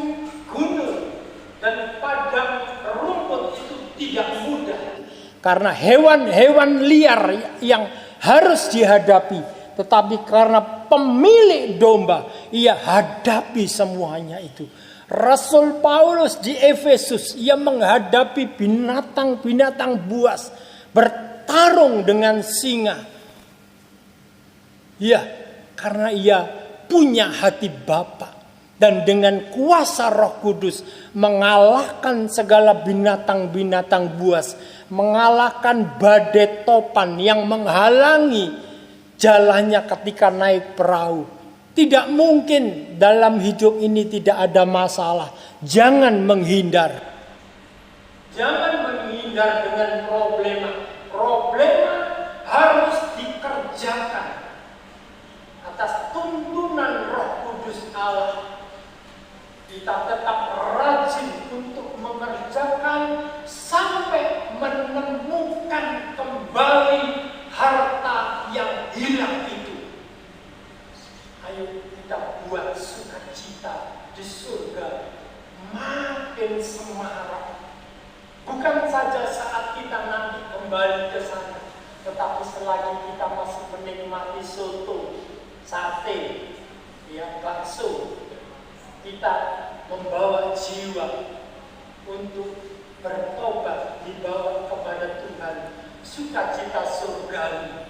gunung dan padang rumput itu tidak mudah, karena hewan-hewan liar yang harus dihadapi. Tetapi karena pemilik domba, ia hadapi semuanya itu. Rasul Paulus di Efesus, ia menghadapi binatang-binatang buas, bertarung dengan singa. Ya, karena ia punya hati Bapa, dan dengan kuasa Roh Kudus mengalahkan segala binatang-binatang buas, mengalahkan badai topan yang menghalangi jalannya ketika naik perahu. Tidak mungkin dalam hidup ini tidak ada masalah. Jangan menghindar. Jangan menghindar dengan problema. Problema harus dikerjakan atas tuntunan Roh Kudus Allah. Kita tetap rajin untuk mengerjakan sampai menemukan kembali harta yang hilang itu. Ayo kita buat sukacita di surga makin semarak. Bukan saja saat kita nanti kembali ke sana, tetapi selagi kita masih menikmati soto, sate, bakso, kita membawa jiwa untuk bertobat, dibawa kepada Tuhan. Sukacita surgawi,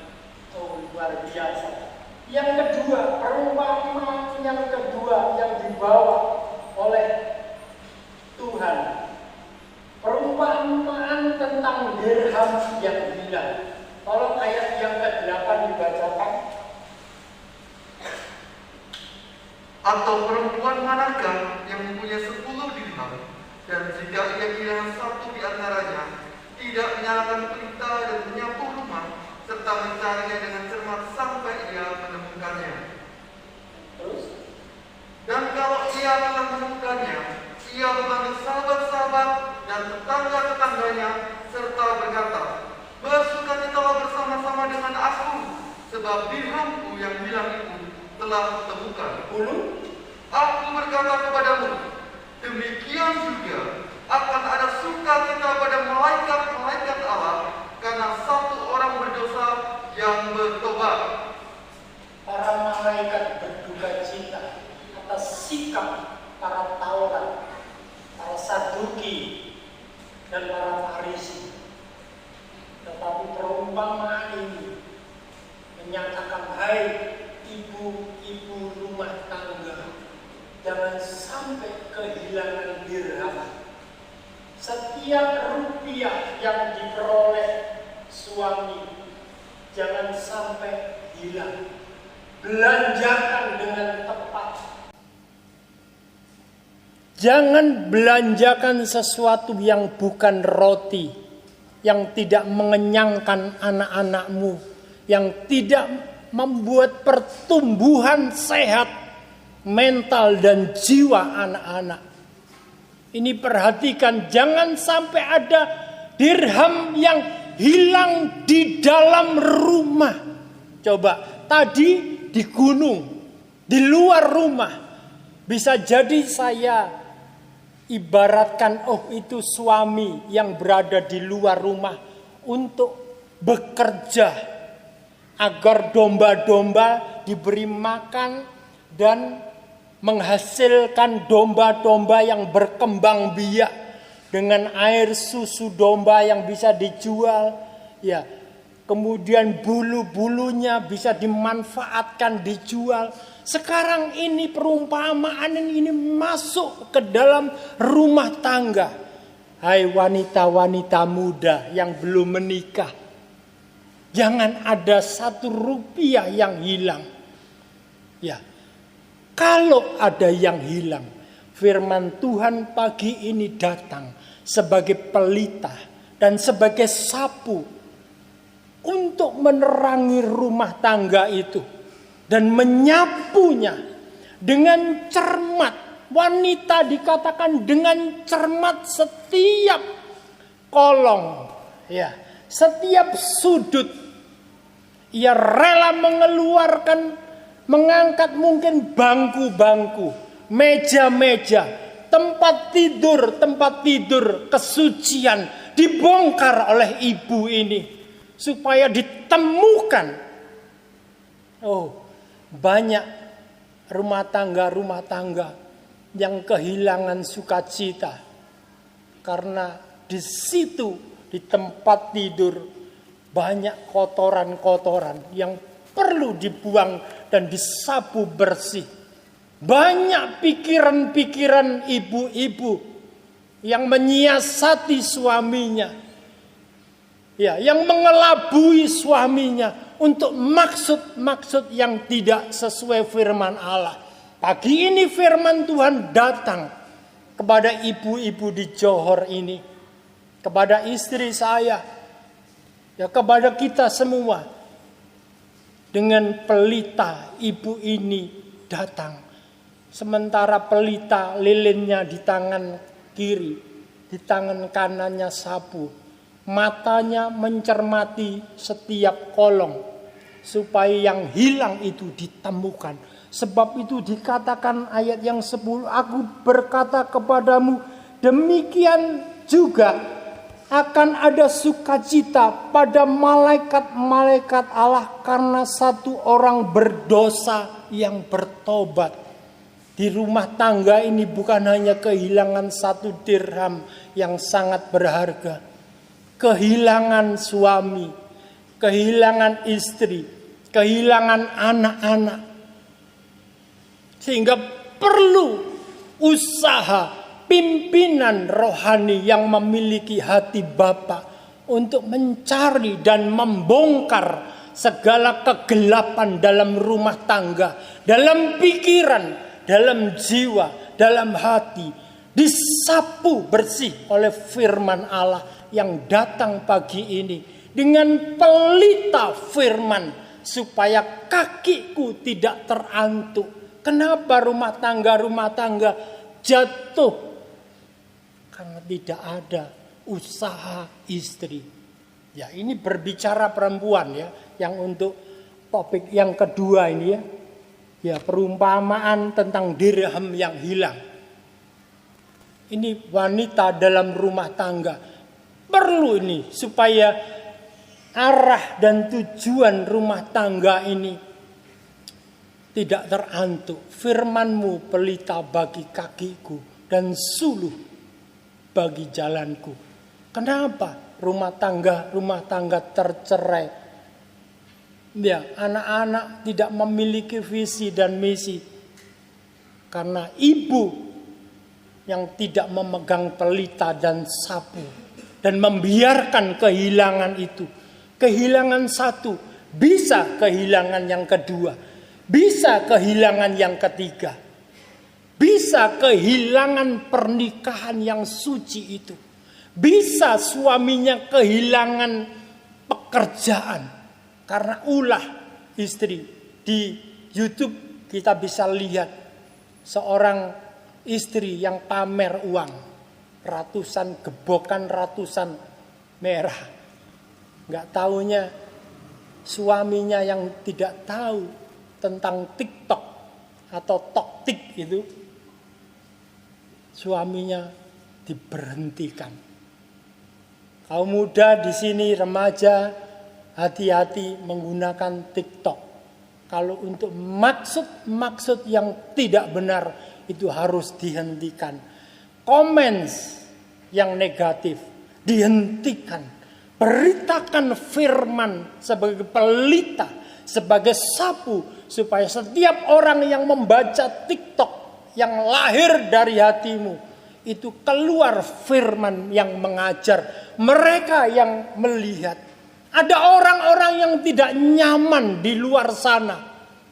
oh luar biasa. Yang kedua, perumpamaan yang kedua yang dibawa oleh Tuhan, perumpamaan tentang dirham yang hilang. Tolong ayat yang ke-8 dibacakan. Atau perempuan manakah yang mempunyai 10 dirham, dan jika ia kehilangan satu di antaranya, tidak menyalakan pelita dan menyapu rumah, serta mencarinya dengan cermat sampai ia menemukannya. Terus? Dan kalau ia telah menemukannya, ia memanggil sahabat-sahabat dan tetangga-tetangganya, serta berkata, "Bersukacitalah bersama-sama dengan aku, sebab dirhamku yang hilang itu telah ditemukan. 10. Aku berkata kepadamu, demikian juga akan ada sukacita pada malaikat-malaikat Allah karena satu orang berdosa yang bertobat. Para malaikat berduka cita atas sikap para Taurat, para Saduki, dan para Farisi. Tetapi perumpamaan ini menyatakan, hai ibu-ibu rumah tangga, jangan sampai kehilangan dirham. Setiap rupiah yang diperoleh suami jangan sampai hilang. Belanjakan dengan tepat. Jangan belanjakan sesuatu yang bukan roti, yang tidak mengenyangkan anak-anakmu, yang tidak membuat pertumbuhan sehat mental dan jiwa anak-anak. Ini perhatikan, jangan sampai ada dirham yang hilang di dalam rumah. Coba, tadi di gunung, di luar rumah, bisa jadi saya ibaratkan, oh itu suami yang berada di luar rumah untuk bekerja agar domba-domba diberi makan dan menghasilkan domba-domba yang berkembang biak dengan air susu domba yang bisa dijual, ya. Kemudian bulu-bulunya bisa dimanfaatkan, dijual. Sekarang ini perumpamaan ini masuk ke dalam rumah tangga. Hai wanita-wanita muda yang belum menikah, jangan ada satu rupiah yang hilang. Ya, kalau ada yang hilang, firman Tuhan pagi ini datang sebagai pelita dan sebagai sapu untuk menerangi rumah tangga itu dan menyapunya dengan cermat. Wanita dikatakan dengan cermat setiap kolong, ya, setiap sudut. Ia rela mengangkat mungkin bangku-bangku, meja-meja, tempat tidur kesucian dibongkar oleh ibu ini supaya ditemukan. Oh, banyak rumah tangga yang kehilangan sukacita karena di situ, di tempat tidur, banyak kotoran-kotoran yang perlu dibuang dan disapu bersih. Banyak pikiran-pikiran ibu-ibu yang menyiasati suaminya, ya, yang mengelabui suaminya untuk maksud-maksud yang tidak sesuai firman Allah. Pagi ini firman Tuhan datang kepada ibu-ibu di Johor ini, kepada istri saya, ya, kepada kita semua. Dengan pelita ibu ini datang. Sementara pelita lilinnya di tangan kiri, di tangan kanannya sapu. Matanya mencermati setiap kolong supaya yang hilang itu ditemukan. Sebab itu dikatakan ayat yang 10, aku berkata kepadamu, demikian juga akan ada sukacita pada malaikat-malaikat Allah karena satu orang berdosa yang bertobat. Di rumah tangga ini bukan hanya kehilangan satu dirham yang sangat berharga. Kehilangan suami, kehilangan istri, kehilangan anak-anak. Sehingga perlu usaha pimpinan rohani yang memiliki hati Bapa untuk mencari dan membongkar segala kegelapan dalam rumah tangga, dalam pikiran, dalam jiwa, dalam hati, disapu bersih oleh firman Allah yang datang pagi ini dengan pelita firman supaya kakiku tidak terantuk. Kenapa rumah tangga jatuh? Karena tidak ada usaha istri. Ya, ini berbicara perempuan ya, yang untuk topik yang kedua ini ya. Ya, perumpamaan tentang dirham yang hilang. Ini wanita dalam rumah tangga. Perlu ini supaya arah dan tujuan rumah tangga ini tidak terantuk. Firman-Mu pelita bagi kakiku dan suluh bagi jalanku. Kenapa rumah tangga tercerai? Ya, anak-anak tidak memiliki visi dan misi karena ibu yang tidak memegang pelita dan sapu dan membiarkan kehilangan itu. Kehilangan satu, bisa kehilangan yang kedua, bisa kehilangan yang ketiga, bisa kehilangan pernikahan yang suci itu, bisa suaminya kehilangan pekerjaan. Karena ulah istri. Di YouTube kita bisa lihat seorang istri yang pamer uang. Ratusan gebokan, ratusan merah. Nggak taunya suaminya yang tidak tahu tentang TikTok atau toktik itu. Suaminya diberhentikan. Kaum muda di sini, remaja, hati-hati menggunakan TikTok. Kalau untuk maksud yang tidak benar itu harus dihentikan. Comments yang negatif dihentikan. Beritakan firman sebagai pelita, sebagai sapu supaya setiap orang yang membaca TikTok yang lahir dari hatimu itu keluar firman yang mengajar. Mereka yang melihat. Ada orang-orang yang tidak nyaman di luar sana.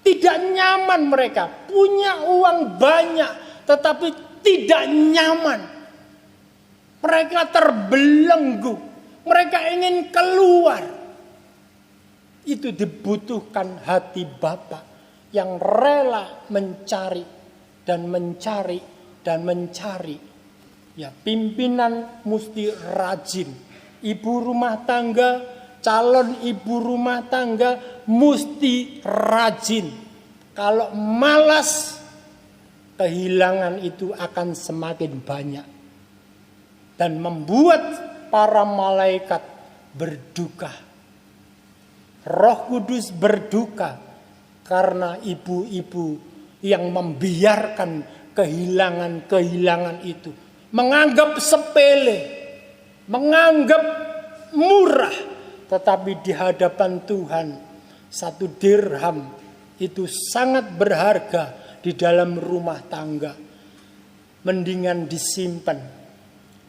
Tidak nyaman mereka. Punya uang banyak. Tetapi tidak nyaman. Mereka terbelenggu. Mereka ingin keluar. Itu dibutuhkan hati Bapa yang rela mencari. Dan mencari. Dan mencari. Ya, pimpinan mesti rajin. Ibu rumah tangga, calon ibu rumah tangga mesti rajin. Kalau malas, kehilangan itu akan semakin banyak. Dan membuat para malaikat berduka. Roh Kudus berduka karena ibu-ibu yang membiarkan kehilangan-kehilangan itu. Menganggap sepele, menganggap murah. Tetapi di hadapan Tuhan, 1 dirham itu sangat berharga di dalam rumah tangga. Mendingan disimpan,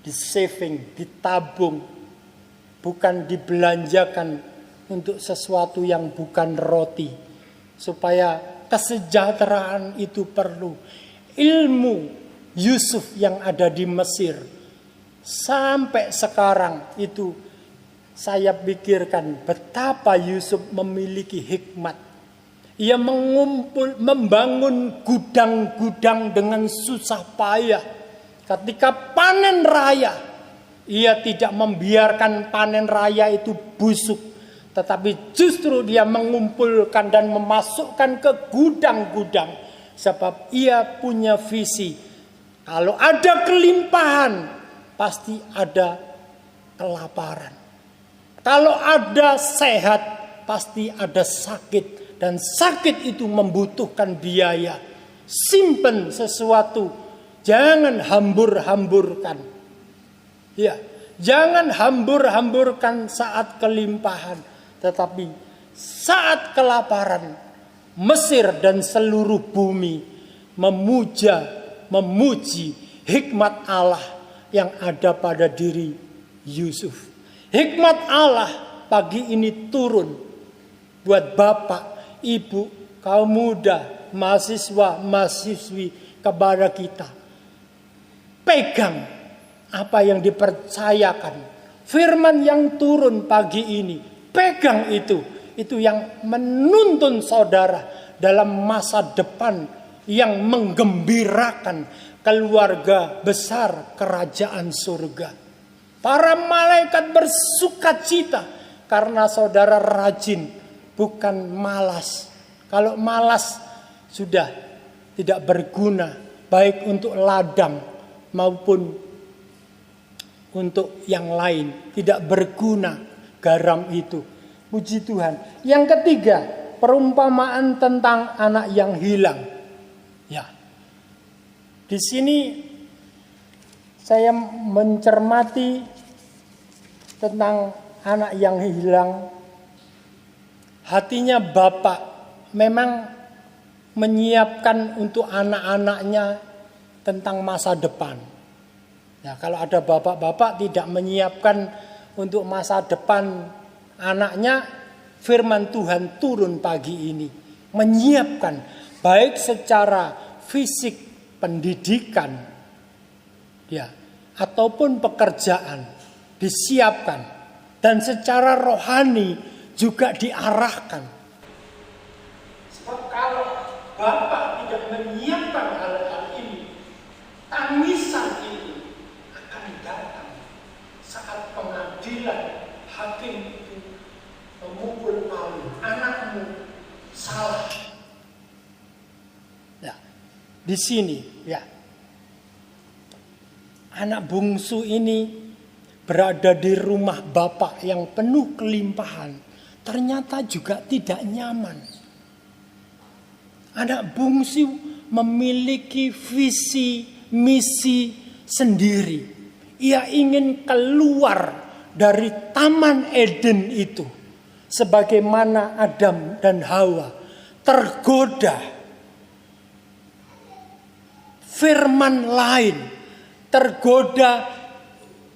disaving, ditabung. Bukan dibelanjakan untuk sesuatu yang bukan roti. Supaya kesejahteraan itu perlu. Ilmu Yusuf yang ada di Mesir. Sampai sekarang itu saya pikirkan betapa Yusuf memiliki hikmat. Ia membangun gudang-gudang dengan susah payah. Ketika panen raya, ia tidak membiarkan panen raya itu busuk. Tetapi justru dia mengumpulkan dan memasukkan ke gudang-gudang. Sebab ia punya visi. Kalau ada kelimpahan, pasti ada kelaparan. Kalau ada sehat, pasti ada sakit. Dan sakit itu membutuhkan biaya. Simpen sesuatu. Jangan hambur-hamburkan. Ya, jangan hambur-hamburkan saat kelimpahan. Tetapi saat kelaparan, Mesir dan seluruh bumi memuji hikmat Allah yang ada pada diri Yusuf. Hikmat Allah pagi ini turun buat bapak, ibu, kaum muda, mahasiswa, mahasiswi kepada kita. Pegang apa yang dipercayakan. Firman yang turun pagi ini, pegang itu. Itu yang menuntun saudara dalam masa depan yang menggembirakan keluarga besar kerajaan surga. Para malaikat bersukacita karena saudara rajin bukan malas. Kalau malas sudah tidak berguna, baik untuk ladang maupun untuk yang lain. Tidak berguna garam itu. Puji Tuhan. Yang ketiga, perumpamaan tentang anak yang hilang. Ya. Di sini saya mencermati tentang anak yang hilang. Hatinya bapak memang menyiapkan untuk anak-anaknya tentang masa depan. Ya, kalau ada bapak-bapak tidak menyiapkan untuk masa depan anaknya, firman Tuhan turun pagi ini. Menyiapkan baik secara fisik, pendidikan, ya, ataupun pekerjaan disiapkan. Dan secara rohani juga diarahkan. Sebab kalau bapak tidak menyiapkan hal-hal ini, tangisan itu akan datang saat pengadilan hakim itu memukul palu. Anakmu salah. Ya, di sini ya. Anak bungsu ini berada di rumah bapak yang penuh kelimpahan, ternyata juga tidak nyaman. Anak bungsu memiliki visi, misi sendiri. Ia ingin keluar dari Taman Eden itu. Sebagaimana Adam dan Hawa tergoda firman lain, tergoda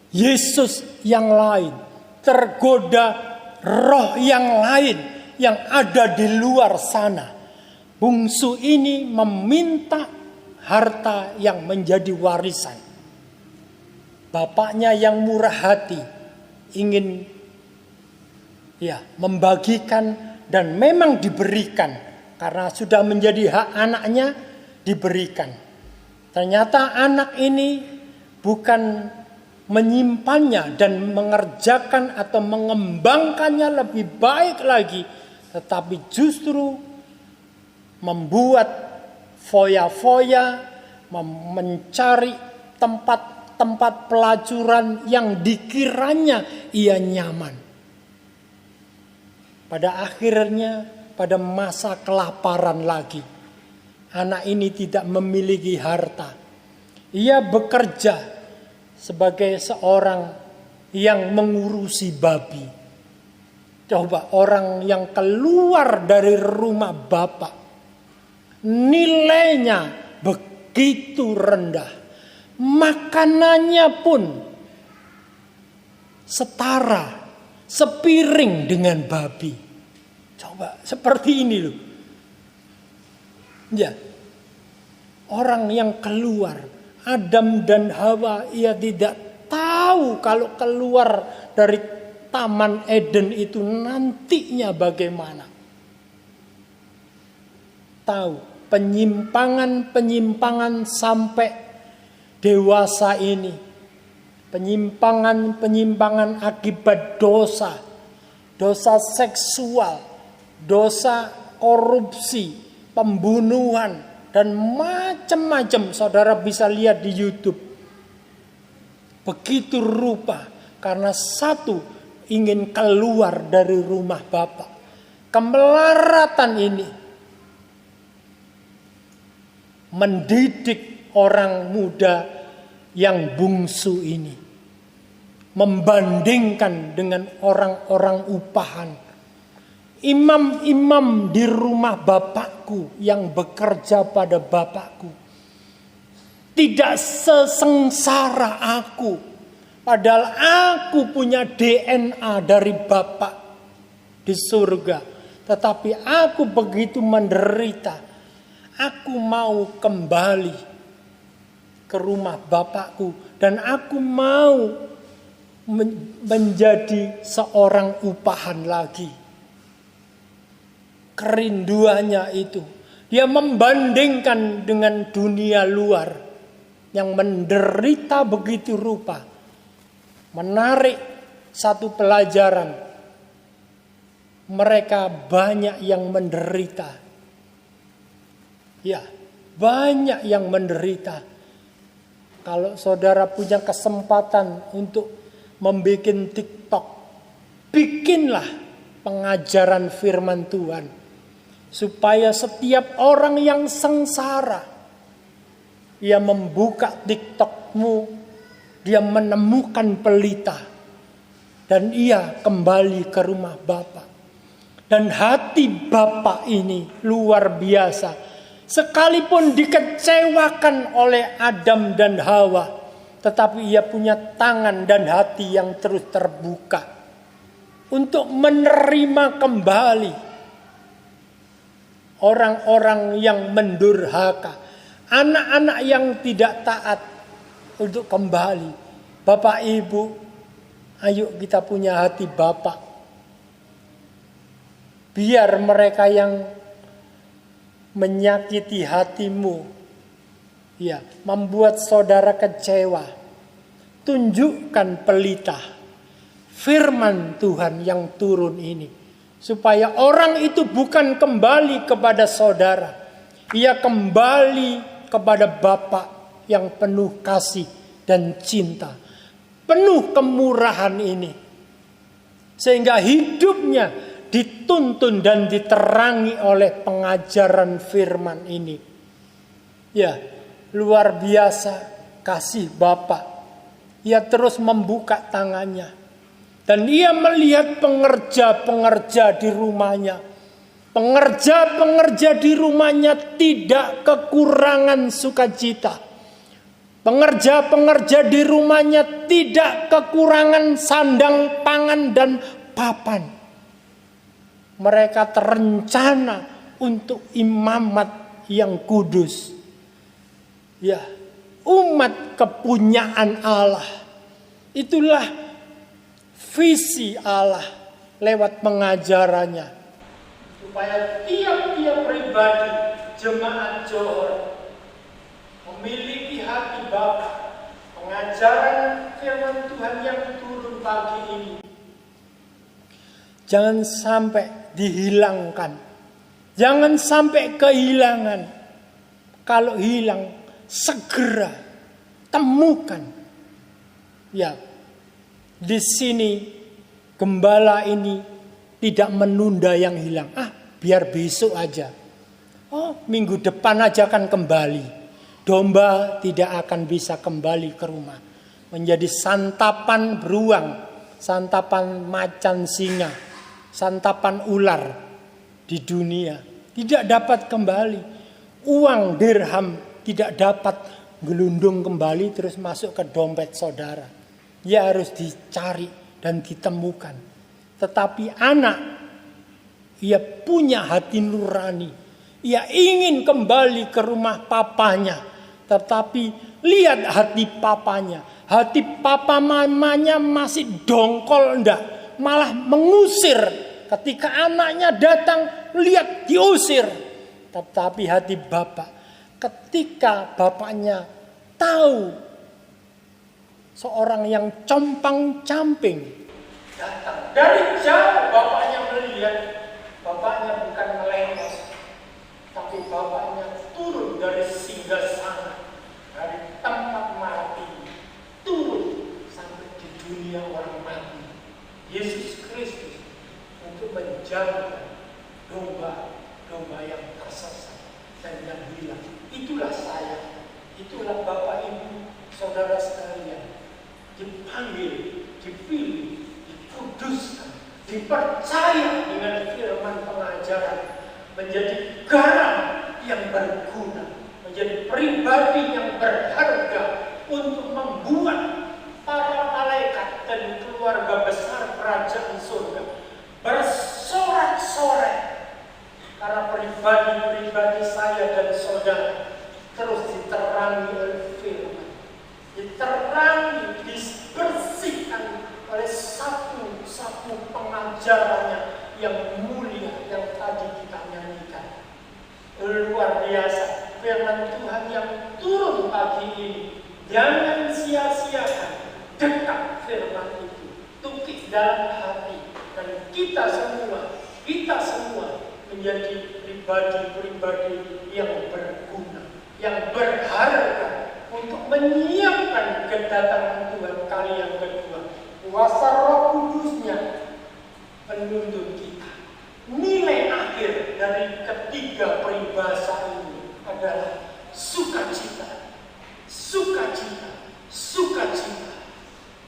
Yesus yang lain, tergoda roh yang lain yang ada di luar sana. Bungsu ini meminta harta yang menjadi warisan. Bapaknya yang murah hati ingin membagikan dan memang diberikan karena sudah menjadi hak anaknya, diberikan. Ternyata anak ini bukan menyimpannya dan mengerjakan atau mengembangkannya lebih baik lagi, tetapi justru membuat foya-foya, mencari tempat-tempat pelacuran yang dikiranya ia nyaman. Pada akhirnya, pada masa kelaparan lagi, anak ini tidak memiliki harta. Ia bekerja sebagai seorang yang mengurusi babi. Coba orang yang keluar dari rumah bapak, nilainya begitu rendah. Makanannya pun setara, sepiring dengan babi. Coba seperti ini loh. Ya, orang yang keluar, Adam dan Hawa, ia tidak tahu kalau keluar dari Taman Eden itu nantinya bagaimana. Tahu penyimpangan-penyimpangan sampai dewasa ini. Penyimpangan-penyimpangan akibat dosa. Dosa seksual, dosa korupsi, pembunuhan, dan macam-macam. Saudara bisa lihat di YouTube. Begitu rupa karena satu ingin keluar dari rumah bapak. Kemelaratan ini mendidik orang muda yang bungsu ini, membandingkan dengan orang-orang upahan. Imam-imam di rumah bapakku yang bekerja pada bapakku tidak sesengsara aku, padahal aku punya DNA dari bapak di surga, tetapi aku begitu menderita. Aku mau kembali ke rumah bapakku dan aku mau menjadi seorang upahan lagi. Kerinduannya itu, dia membandingkan dengan dunia luar yang menderita begitu rupa. Menarik satu pelajaran mereka banyak yang menderita. Ya, banyak yang menderita. Kalau saudara punya kesempatan untuk membuat TikTok, bikinlah pengajaran firman Tuhan. Supaya setiap orang yang sengsara, ia membuka TikTokmu, dia menemukan pelita, dan ia kembali ke rumah Bapa. Dan hati Bapa ini luar biasa. Sekalipun dikecewakan oleh Adam dan Hawa, tetapi ia punya tangan dan hati yang terus terbuka untuk menerima kembali orang-orang yang mendurhaka, anak-anak yang tidak taat untuk kembali. Bapak Ibu, ayo kita punya hati Bapak. Biar mereka yang menyakiti hatimu, ya, membuat saudara kecewa, tunjukkan pelita firman Tuhan yang turun ini, supaya orang itu bukan kembali kepada saudara, ia kembali kepada Bapa yang penuh kasih dan cinta, penuh kemurahan ini, sehingga hidupnya dituntun dan diterangi oleh pengajaran firman ini. Ya, luar biasa kasih Bapa. Ia terus membuka tangannya. Dan ia melihat pengerja-pengerja di rumahnya. Pengerja-pengerja di rumahnya tidak kekurangan sukacita. Pengerja-pengerja di rumahnya tidak kekurangan sandang, pangan, dan papan. Mereka terencana untuk imamat yang kudus. Ya, umat kepunyaan Allah. Itulah visi Allah lewat pengajarannya. Supaya tiap-tiap pribadi jemaat Johor memiliki hati Bapa. Pengajaran firman Tuhan yang turun pagi ini jangan sampai dihilangkan. Jangan sampai kehilangan. Kalau hilang, segera temukan. Ya, di sini gembala ini tidak menunda yang hilang. Biar besok aja. Minggu depan aja akan kembali. Domba tidak akan bisa kembali ke rumah. Menjadi santapan beruang, santapan macan singa, santapan ular di dunia. Tidak dapat kembali. Uang dirham tidak dapat gelundung kembali terus masuk ke dompet saudara. Ia harus dicari dan ditemukan. Tetapi anak, ia punya hati nurani. Ia ingin kembali ke rumah papanya. Tetapi lihat hati papanya. Hati papa mamanya masih dongkol enggak. Malah mengusir. Ketika anaknya datang, lihat diusir. Tetapi hati bapak, ketika bapaknya tahu seorang yang compang-camping datang dari jauh, bapaknya melihat, bapaknya bukan melengos, tapi bapaknya turun dari singgasana, dari tempat mati, turun sampai di dunia orang mati. Yesus Kristus untuk menjaga domba-domba yang tersesat dan yang hilang. Itulah saya, itulah Bapak Ibu, saudara sekalian, dipanggil, dipilih, dikuduskan, dipercaya dengan firman pengajaran, menjadi garam yang berguna, menjadi pribadi yang berharga untuk membuat para malaikat dan keluarga besar kerajaan surga bersorak-sorai. Karena pribadi-pribadi saya dan saudara terus diterangi oleh firman, diterangi, dibersihkan oleh satu pengajarannya yang mulia yang tadi kita nyanyikan. Luar biasa firman Tuhan yang turun pagi ini. Jangan sia-siakan, dekat firman itu, tukik dalam hati, dan kita semua kita semua menjadi pribadi-pribadi yang berguna, yang berharga untuk menyiapkan kedatangan Tuhan kali yang kedua. Kuasa Roh Kudusnya menuntun kita. Nilai akhir dari ketiga peribahasa ini adalah sukacita, sukacita, sukacita.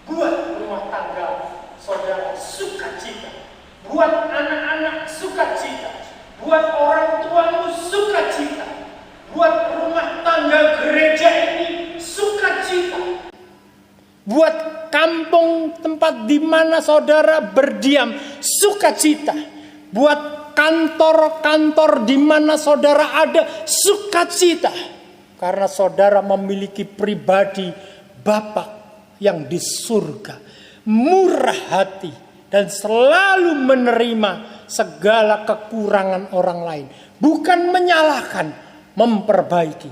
Buat rumah tangga saudara sukacita, buat anak-anak sukacita, buat orang tuamu sukacita, buat rumah tangga gereja ini sukacita, buat kampung tempat di mana saudara berdiam sukacita, buat kantor-kantor di mana saudara ada sukacita, karena saudara memiliki pribadi Bapa yang di surga, murah hati dan selalu menerima segala kekurangan orang lain, bukan menyalahkan, memperbaiki,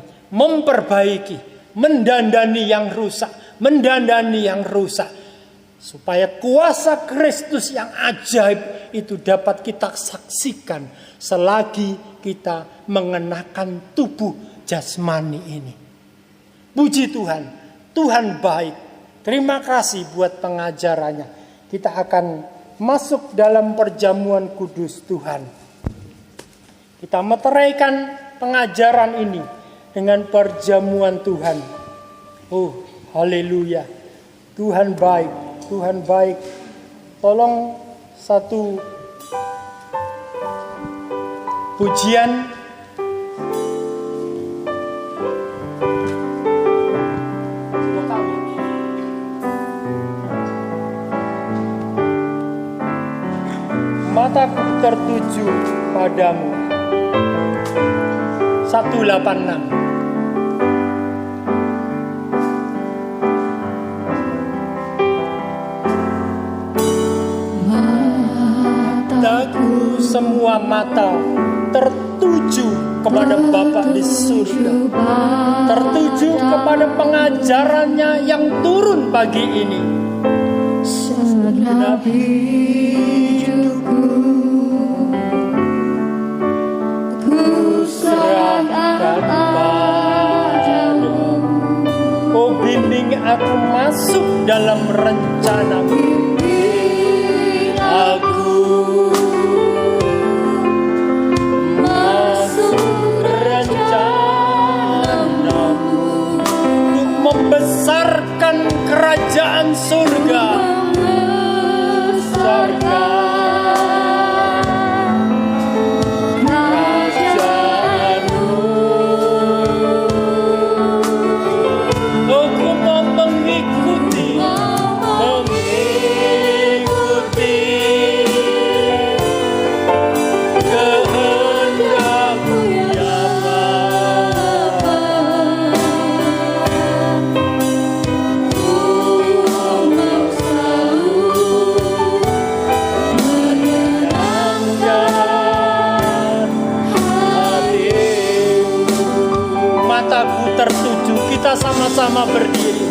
mendandani yang rusak, supaya kuasa Kristus yang ajaib itu dapat kita saksikan selagi kita mengenakan tubuh jasmani ini. Puji Tuhan, Tuhan baik. Terima kasih buat pengajarannya. Kita akan masuk dalam perjamuan kudus Tuhan. Kita meteraikan pengajaran ini dengan perjamuan Tuhan. Oh, haleluya. Tuhan baik, Tuhan baik. Tolong satu pujian. Mataku tertuju padamu. 186. Mataku, semua mata tertuju kepada Bapa di surga, tertuju kepada pengajarannya yang turun pagi ini. Segenap hidupku ku serahkan padamu. Oh, bimbing aku masuk dalam rencanamu. Aku masuk rencanamu untuk membesarkan kerajaan surga. Kita sama-sama berdiri.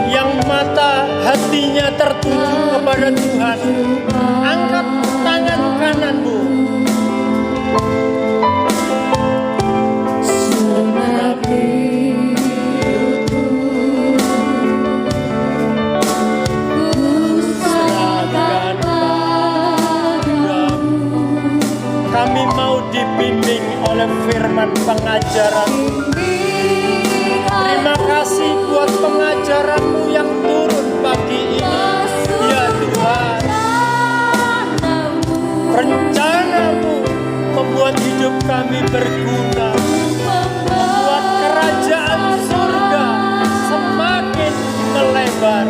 Yang mata hatinya tertuju kepada Tuhan, angkat tangan kananmu. Kami mau dibimbing oleh firman pengajaran. Terima kasih buat pengajaran-Mu yang turun pagi ini. Ya Tuhan, rencana-Mu membuat hidup kami berguna, membuat kerajaan surga semakin melebar.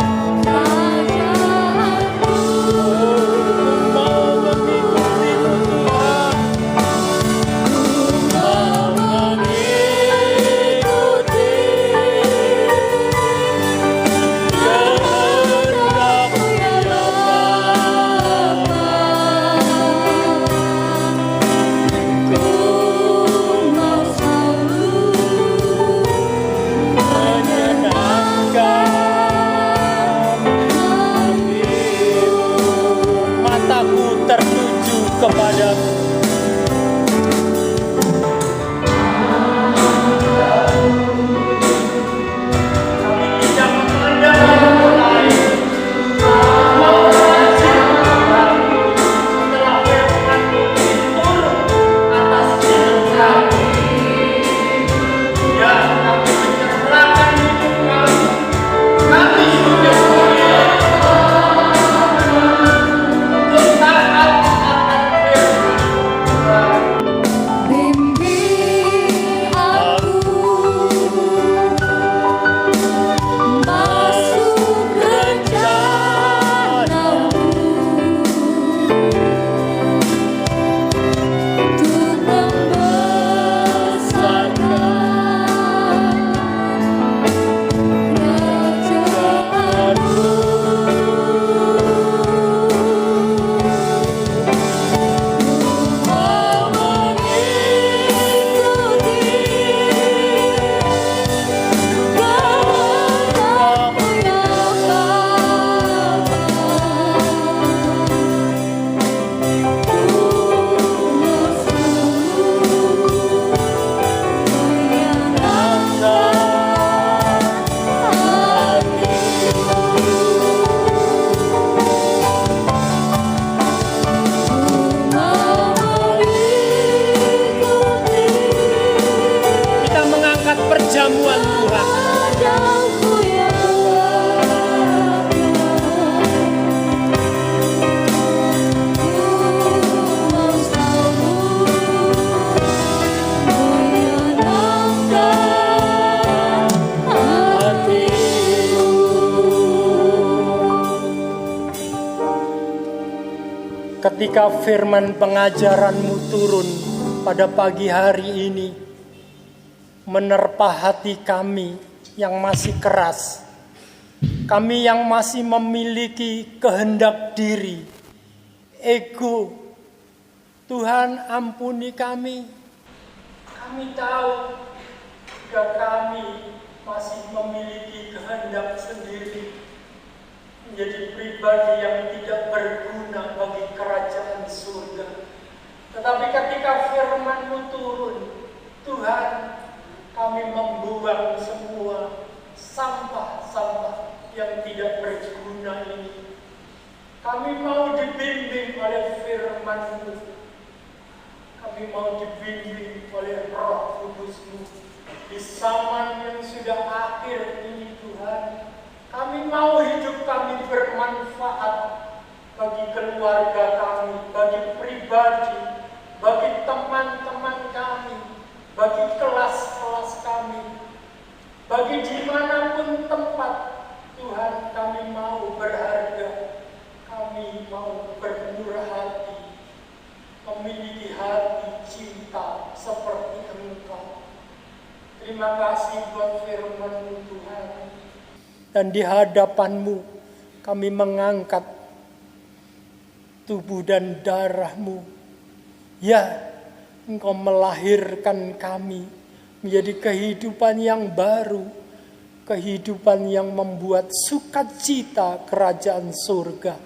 kepadamu. Kami tidak memandang yang lain. Mau mengasihi Tuhan setelah firman-Mu turun atas hidup kami. Ya, kami menyerahkan hidup kami. Kami sudah mulia untuk taat akan firman-Tuhan. Bimbing aku masuk rencana-Mu untuk membesarkan kerajaan-Mu. Mau mengikuti kehendak-Mu yang Kita mengangkat perjamuan Tuhan. Ketika firman pengajaran-Mu turun pada pagi hari ini, menerpa hati kami yang masih keras, kami yang masih memiliki kehendak diri, ego. Tuhan, ampuni kami. Kami tahu jika kami masih memiliki kehendak sendiri, menjadi pribadi yang tidak berguna bagi kerajaan surga. Tetapi ketika firman-Mu turun, Tuhan, kami membuang semua sampah-sampah yang tidak berguna ini. Kami mau dibimbing oleh firman-Mu. Kami mau dibimbing oleh Roh Kudus-Mu di zaman yang sudah akhir ini, Tuhan. Kami mau hidup kami bermanfaat bagi keluarga kami, bagi pribadi, bagi teman-teman kami, bagi kelas-kelas kami, bagi dimanapun tempat. Tuhan, kami mau berharga, kami mau bermurah hati, memiliki hati cinta seperti Engkau. Terima kasih buat firman-Mu, Tuhan. Dan di hadapan-Mu kami mengangkat tubuh dan darah-Mu. Ya, Engkau melahirkan kami menjadi kehidupan yang baru, kehidupan yang membuat sukacita kerajaan surga.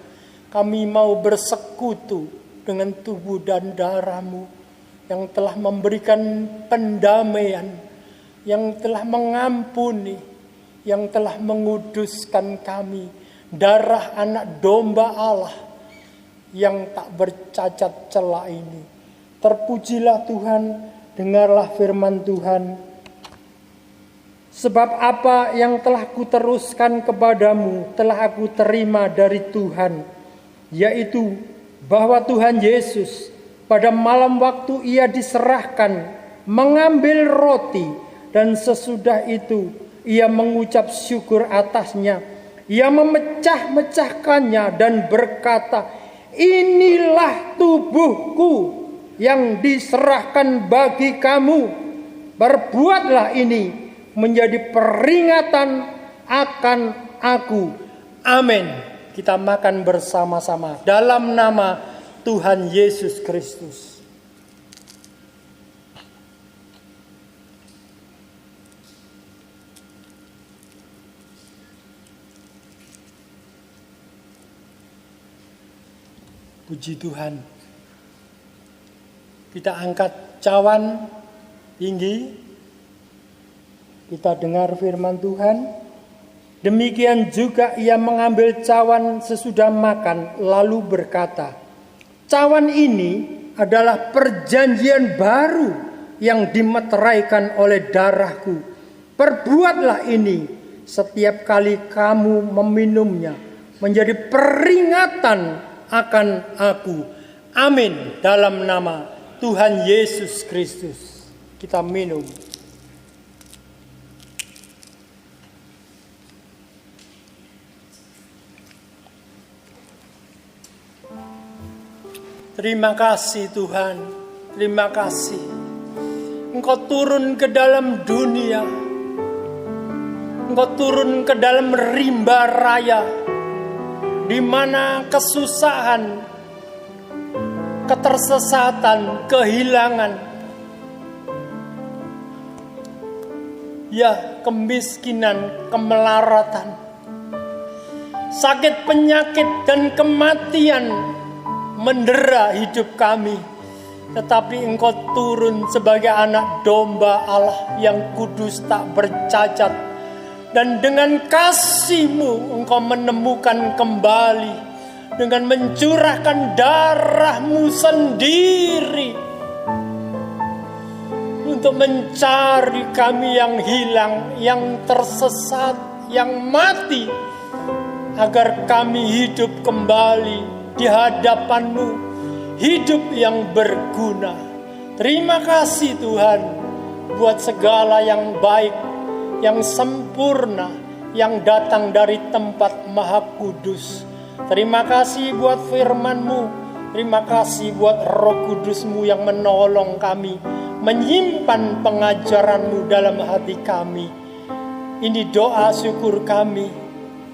Kami mau bersekutu dengan tubuh dan darah-Mu yang telah memberikan pendamaian, yang telah mengampuni, yang telah menguduskan kami, darah anak domba Allah yang tak bercacat celah ini. Terpujilah Tuhan, dengarlah firman Tuhan. Sebab apa yang telah kuteruskan kepadamu telah aku terima dari Tuhan, yaitu bahwa Tuhan Yesus pada malam waktu Ia diserahkan mengambil roti, dan sesudah itu Ia mengucap syukur atasnya. Ia memecah-mecahkannya dan berkata, "Inilah tubuhku yang diserahkan bagi kamu. Berbuatlah ini menjadi peringatan akan aku." Amin. Kita makan bersama-sama dalam nama Tuhan Yesus Kristus. Puji Tuhan, Kita angkat cawan tinggi. Kita dengar firman Tuhan. Demikian juga ia mengambil cawan sesudah makan lalu berkata, cawan ini adalah perjanjian baru yang dimeteraikan oleh darahku. Perbuatlah ini setiap kali kamu meminumnya menjadi peringatan akan aku. Amin. Dalam nama Tuhan Yesus Kristus kita minum. Terima kasih Tuhan, terima kasih. Engkau turun ke dalam dunia, Engkau turun ke dalam rimba raya, di mana kesusahan, ketersesatan, kehilangan, ya kemiskinan, kemelaratan, sakit penyakit dan kematian mendera hidup kami. Tetapi Engkau turun sebagai anak domba Allah yang kudus tak bercacat. Dan dengan kasih-Mu Engkau menemukan kembali dengan mencurahkan darah-Mu sendiri untuk mencari kami yang hilang, yang tersesat, yang mati, agar kami hidup kembali di hadapan-Mu, hidup yang berguna. Terima kasih Tuhan buat segala yang baik, yang sempurna, yang datang dari tempat Maha Kudus. Terima kasih buat firman-Mu. Terima kasih buat Roh Kudus-Mu yang menolong kami, menyimpan pengajaran-Mu dalam hati kami. Ini doa syukur kami.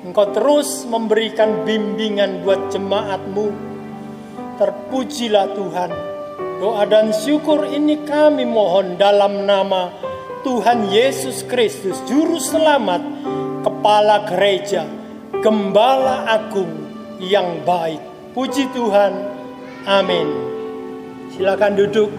Engkau terus memberikan bimbingan buat jemaat-Mu. Terpujilah Tuhan. Doa dan syukur ini kami mohon dalam nama Tuhan Yesus Kristus, Juru Selamat, Kepala Gereja, Gembala Agung yang baik. Puji Tuhan. Amin. Silakan duduk.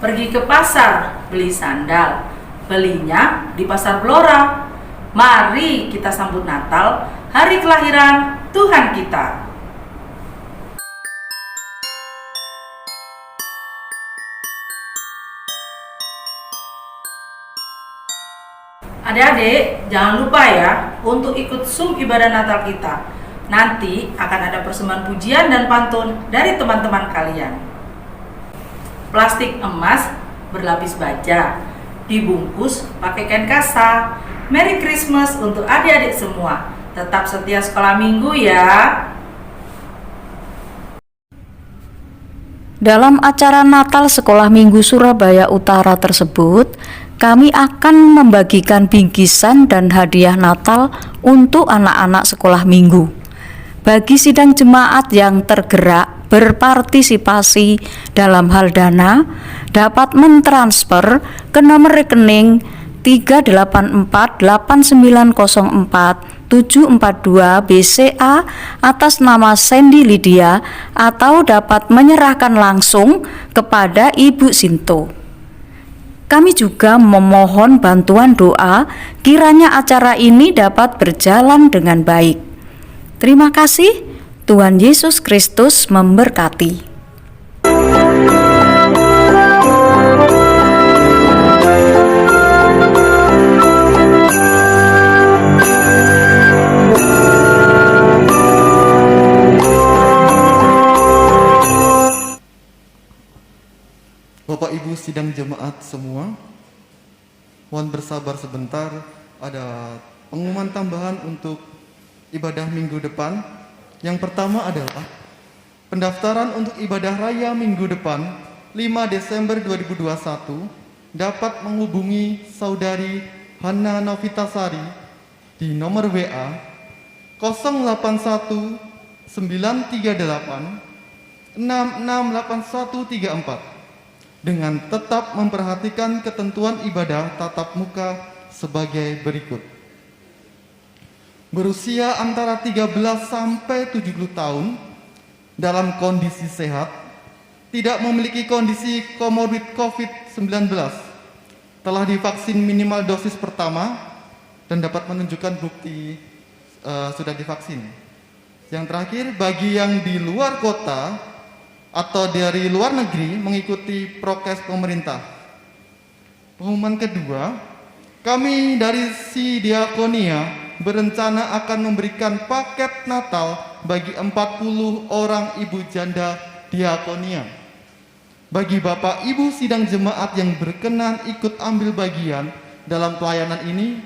Pergi ke pasar, beli sandal. Belinya di Pasar Blora. Mari kita sambut Natal, hari kelahiran Tuhan kita. Adik-adik, jangan lupa ya untuk ikut Zoom ibadah Natal kita. Nanti akan ada persembahan pujian dan pantun dari teman-teman kalian. Plastik emas berlapis baja, dibungkus pakai kain kasa. Merry Christmas untuk adik-adik semua. Tetap setia sekolah minggu ya. Dalam acara Natal Sekolah Minggu Surabaya Utara tersebut, kami akan membagikan bingkisan dan hadiah Natal untuk anak-anak sekolah minggu. Bagi sidang jemaat yang tergerak berpartisipasi dalam hal dana, dapat mentransfer ke nomor rekening 3848904 BCA atas nama Sandy Lydia, atau dapat menyerahkan langsung kepada Ibu Sinto. Kami juga memohon bantuan doa kiranya acara ini dapat berjalan dengan baik. Terima kasih. Tuhan Yesus Kristus memberkati. Bapak Ibu sidang jemaat semua, mohon bersabar sebentar, ada pengumuman tambahan untuk ibadah minggu depan. Yang pertama adalah pendaftaran untuk ibadah raya minggu depan 5 Desember 2021 dapat menghubungi Saudari Hana Novitasari di nomor WA 081 938 668134 dengan tetap memperhatikan ketentuan ibadah tatap muka sebagai berikut. Berusia antara 13 sampai 70 tahun, dalam kondisi sehat, tidak memiliki kondisi komorbid COVID-19, telah divaksin minimal dosis pertama, dan dapat menunjukkan bukti sudah divaksin. Yang terakhir, bagi yang di luar kota atau dari luar negeri mengikuti prokes pemerintah. Pengumuman kedua, kami dari Si Diakonia berencana akan memberikan paket Natal bagi 40 orang ibu janda diakonia. Bagi Bapak Ibu sidang jemaat yang berkenan ikut ambil bagian dalam pelayanan ini,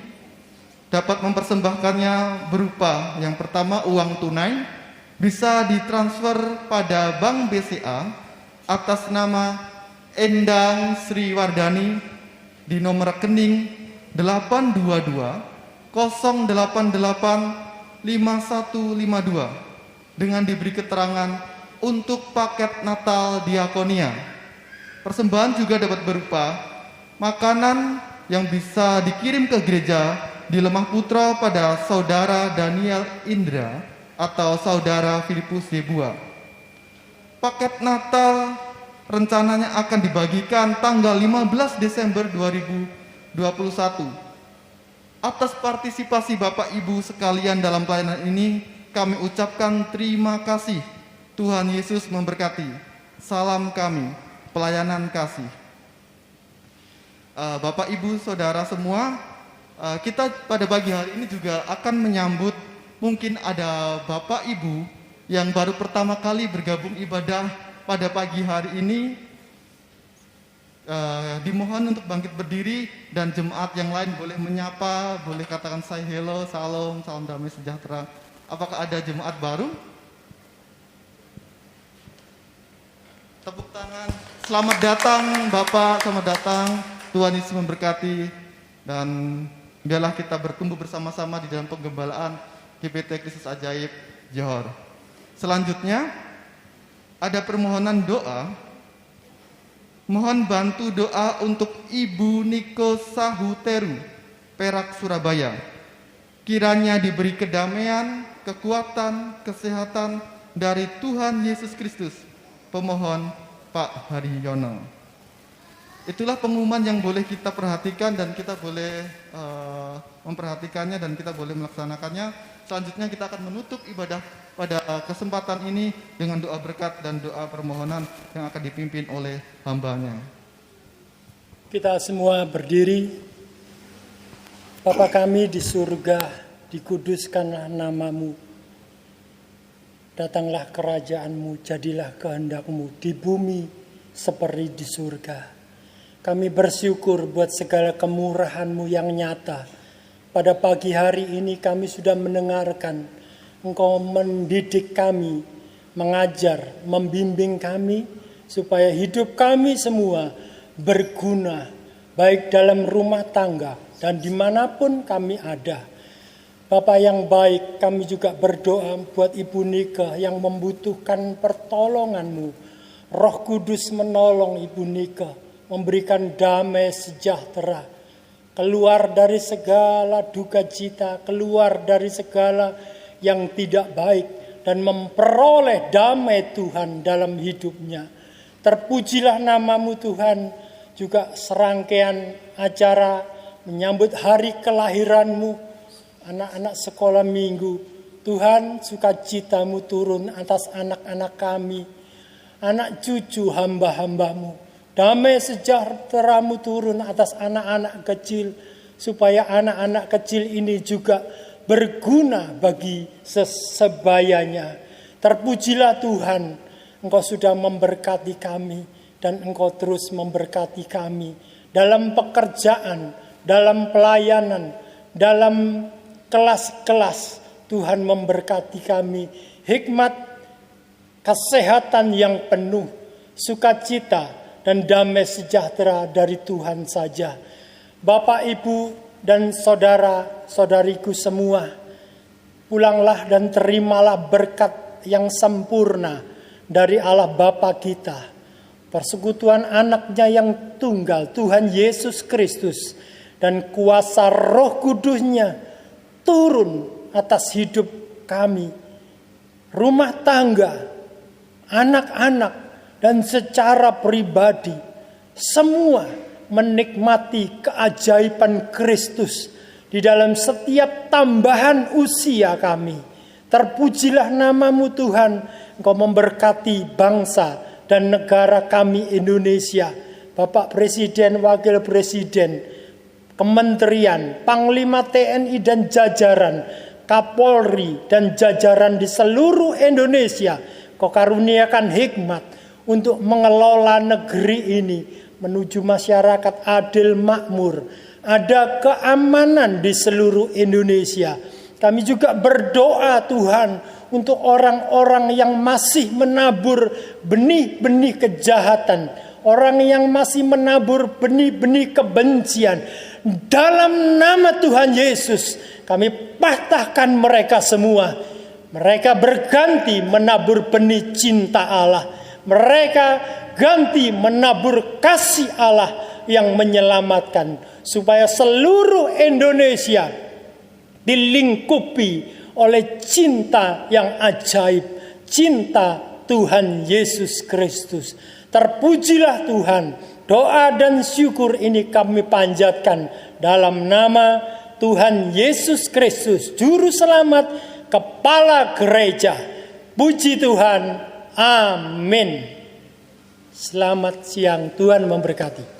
dapat mempersembahkannya berupa yang pertama uang tunai, bisa ditransfer pada Bank BCA atas nama Endang Sri Wardani di nomor rekening 822 088 5152 dengan diberi keterangan untuk paket Natal diakonia. Persembahan juga dapat berupa makanan yang bisa dikirim ke gereja di Lemah Putra pada Saudara Daniel Indra atau Saudara Filipus Yebua. Paket Natal rencananya akan dibagikan tanggal 15 Desember 2021. Atas partisipasi Bapak Ibu sekalian dalam pelayanan ini, kami ucapkan terima kasih. Tuhan Yesus memberkati. Salam kami, pelayanan kasih. Bapak Ibu Saudara semua, kita pada pagi hari ini juga akan menyambut, mungkin ada Bapak Ibu yang baru pertama kali bergabung ibadah pada pagi hari ini. Dimohon untuk bangkit berdiri dan jemaat yang lain boleh menyapa, boleh katakan say hello, salam, salam damai sejahtera. Apakah ada jemaat baru? Tepuk tangan. Selamat datang Bapak, selamat datang. Tuhan Yesus memberkati dan biarlah kita bertumbuh bersama-sama di dalam penggembalaan GBT Kristus Ajaib Johor. Selanjutnya ada permohonan doa. Mohon bantu doa untuk Ibu Niko Sahuteru, Perak, Surabaya. Kiranya diberi kedamaian, kekuatan, kesehatan dari Tuhan Yesus Kristus. Pemohon Pak Haryono. Itulah pengumuman yang boleh kita perhatikan dan kita boleh memperhatikannya dan kita boleh melaksanakannya. Selanjutnya kita akan menutup ibadah pada kesempatan ini dengan doa berkat dan doa permohonan yang akan dipimpin oleh hambanya. Kita semua berdiri. Bapa kami di surga, dikuduskanlah namamu. Datanglah kerajaanmu, jadilah kehendak-mu di bumi seperti di surga. Kami bersyukur buat segala kemurahan-mu yang nyata. Pada pagi hari ini kami sudah mendengarkan Engkau mendidik kami, mengajar, membimbing kami, supaya hidup kami semua berguna, baik dalam rumah tangga dan dimanapun kami ada. Bapa yang baik, kami juga berdoa buat Ibu Nika yang membutuhkan pertolongan-Mu. Roh Kudus menolong Ibu Nika, memberikan damai sejahtera, keluar dari segala duka cita, keluar dari segala yang tidak baik, dan memperoleh damai Tuhan dalam hidupnya. Terpujilah namamu Tuhan, juga serangkaian acara menyambut hari kelahiran-Mu, anak-anak sekolah minggu. Tuhan, sukacitamu turun atas anak-anak kami, anak cucu hamba-hambamu. Damai sejahteramu turun atas anak-anak kecil, supaya anak-anak kecil ini juga berguna bagi sebayanya. Terpujilah Tuhan, Engkau sudah memberkati kami, dan Engkau terus memberkati kami dalam pekerjaan, dalam pelayanan, dalam kelas-kelas. Tuhan memberkati kami, hikmat, kesehatan yang penuh, sukacita, dan damai sejahtera dari Tuhan saja. Bapak, Ibu, dan saudara-saudariku semua, pulanglah dan terimalah berkat yang sempurna dari Allah Bapa kita, persekutuan anaknya yang tunggal, Tuhan Yesus Kristus, dan kuasa Roh Kudusnya turun atas hidup kami, rumah tangga, anak-anak, dan secara pribadi, semua menikmati keajaiban Kristus di dalam setiap tambahan usia kami. Terpujilah namamu Tuhan, Engkau memberkati bangsa dan negara kami Indonesia. Bapak Presiden, Wakil Presiden, Kementerian, Panglima TNI dan jajaran, Kapolri dan jajaran di seluruh Indonesia. Kau karuniakan hikmat untuk mengelola negeri ini menuju masyarakat adil makmur, ada keamanan di seluruh Indonesia. Kami juga berdoa Tuhan untuk orang-orang yang masih menabur benih-benih kejahatan, orang yang masih menabur benih-benih kebencian. Dalam nama Tuhan Yesus, kami patahkan mereka semua. Mereka berganti menabur benih cinta Allah. Mereka ganti menabur kasih Allah yang menyelamatkan, supaya seluruh Indonesia dilingkupi oleh cinta yang ajaib, cinta Tuhan Yesus Kristus. Terpujilah Tuhan. Doa dan syukur ini kami panjatkan dalam nama Tuhan Yesus Kristus, Juru Selamat, Kepala Gereja. Puji Tuhan. Amin. Selamat siang, Tuhan memberkati.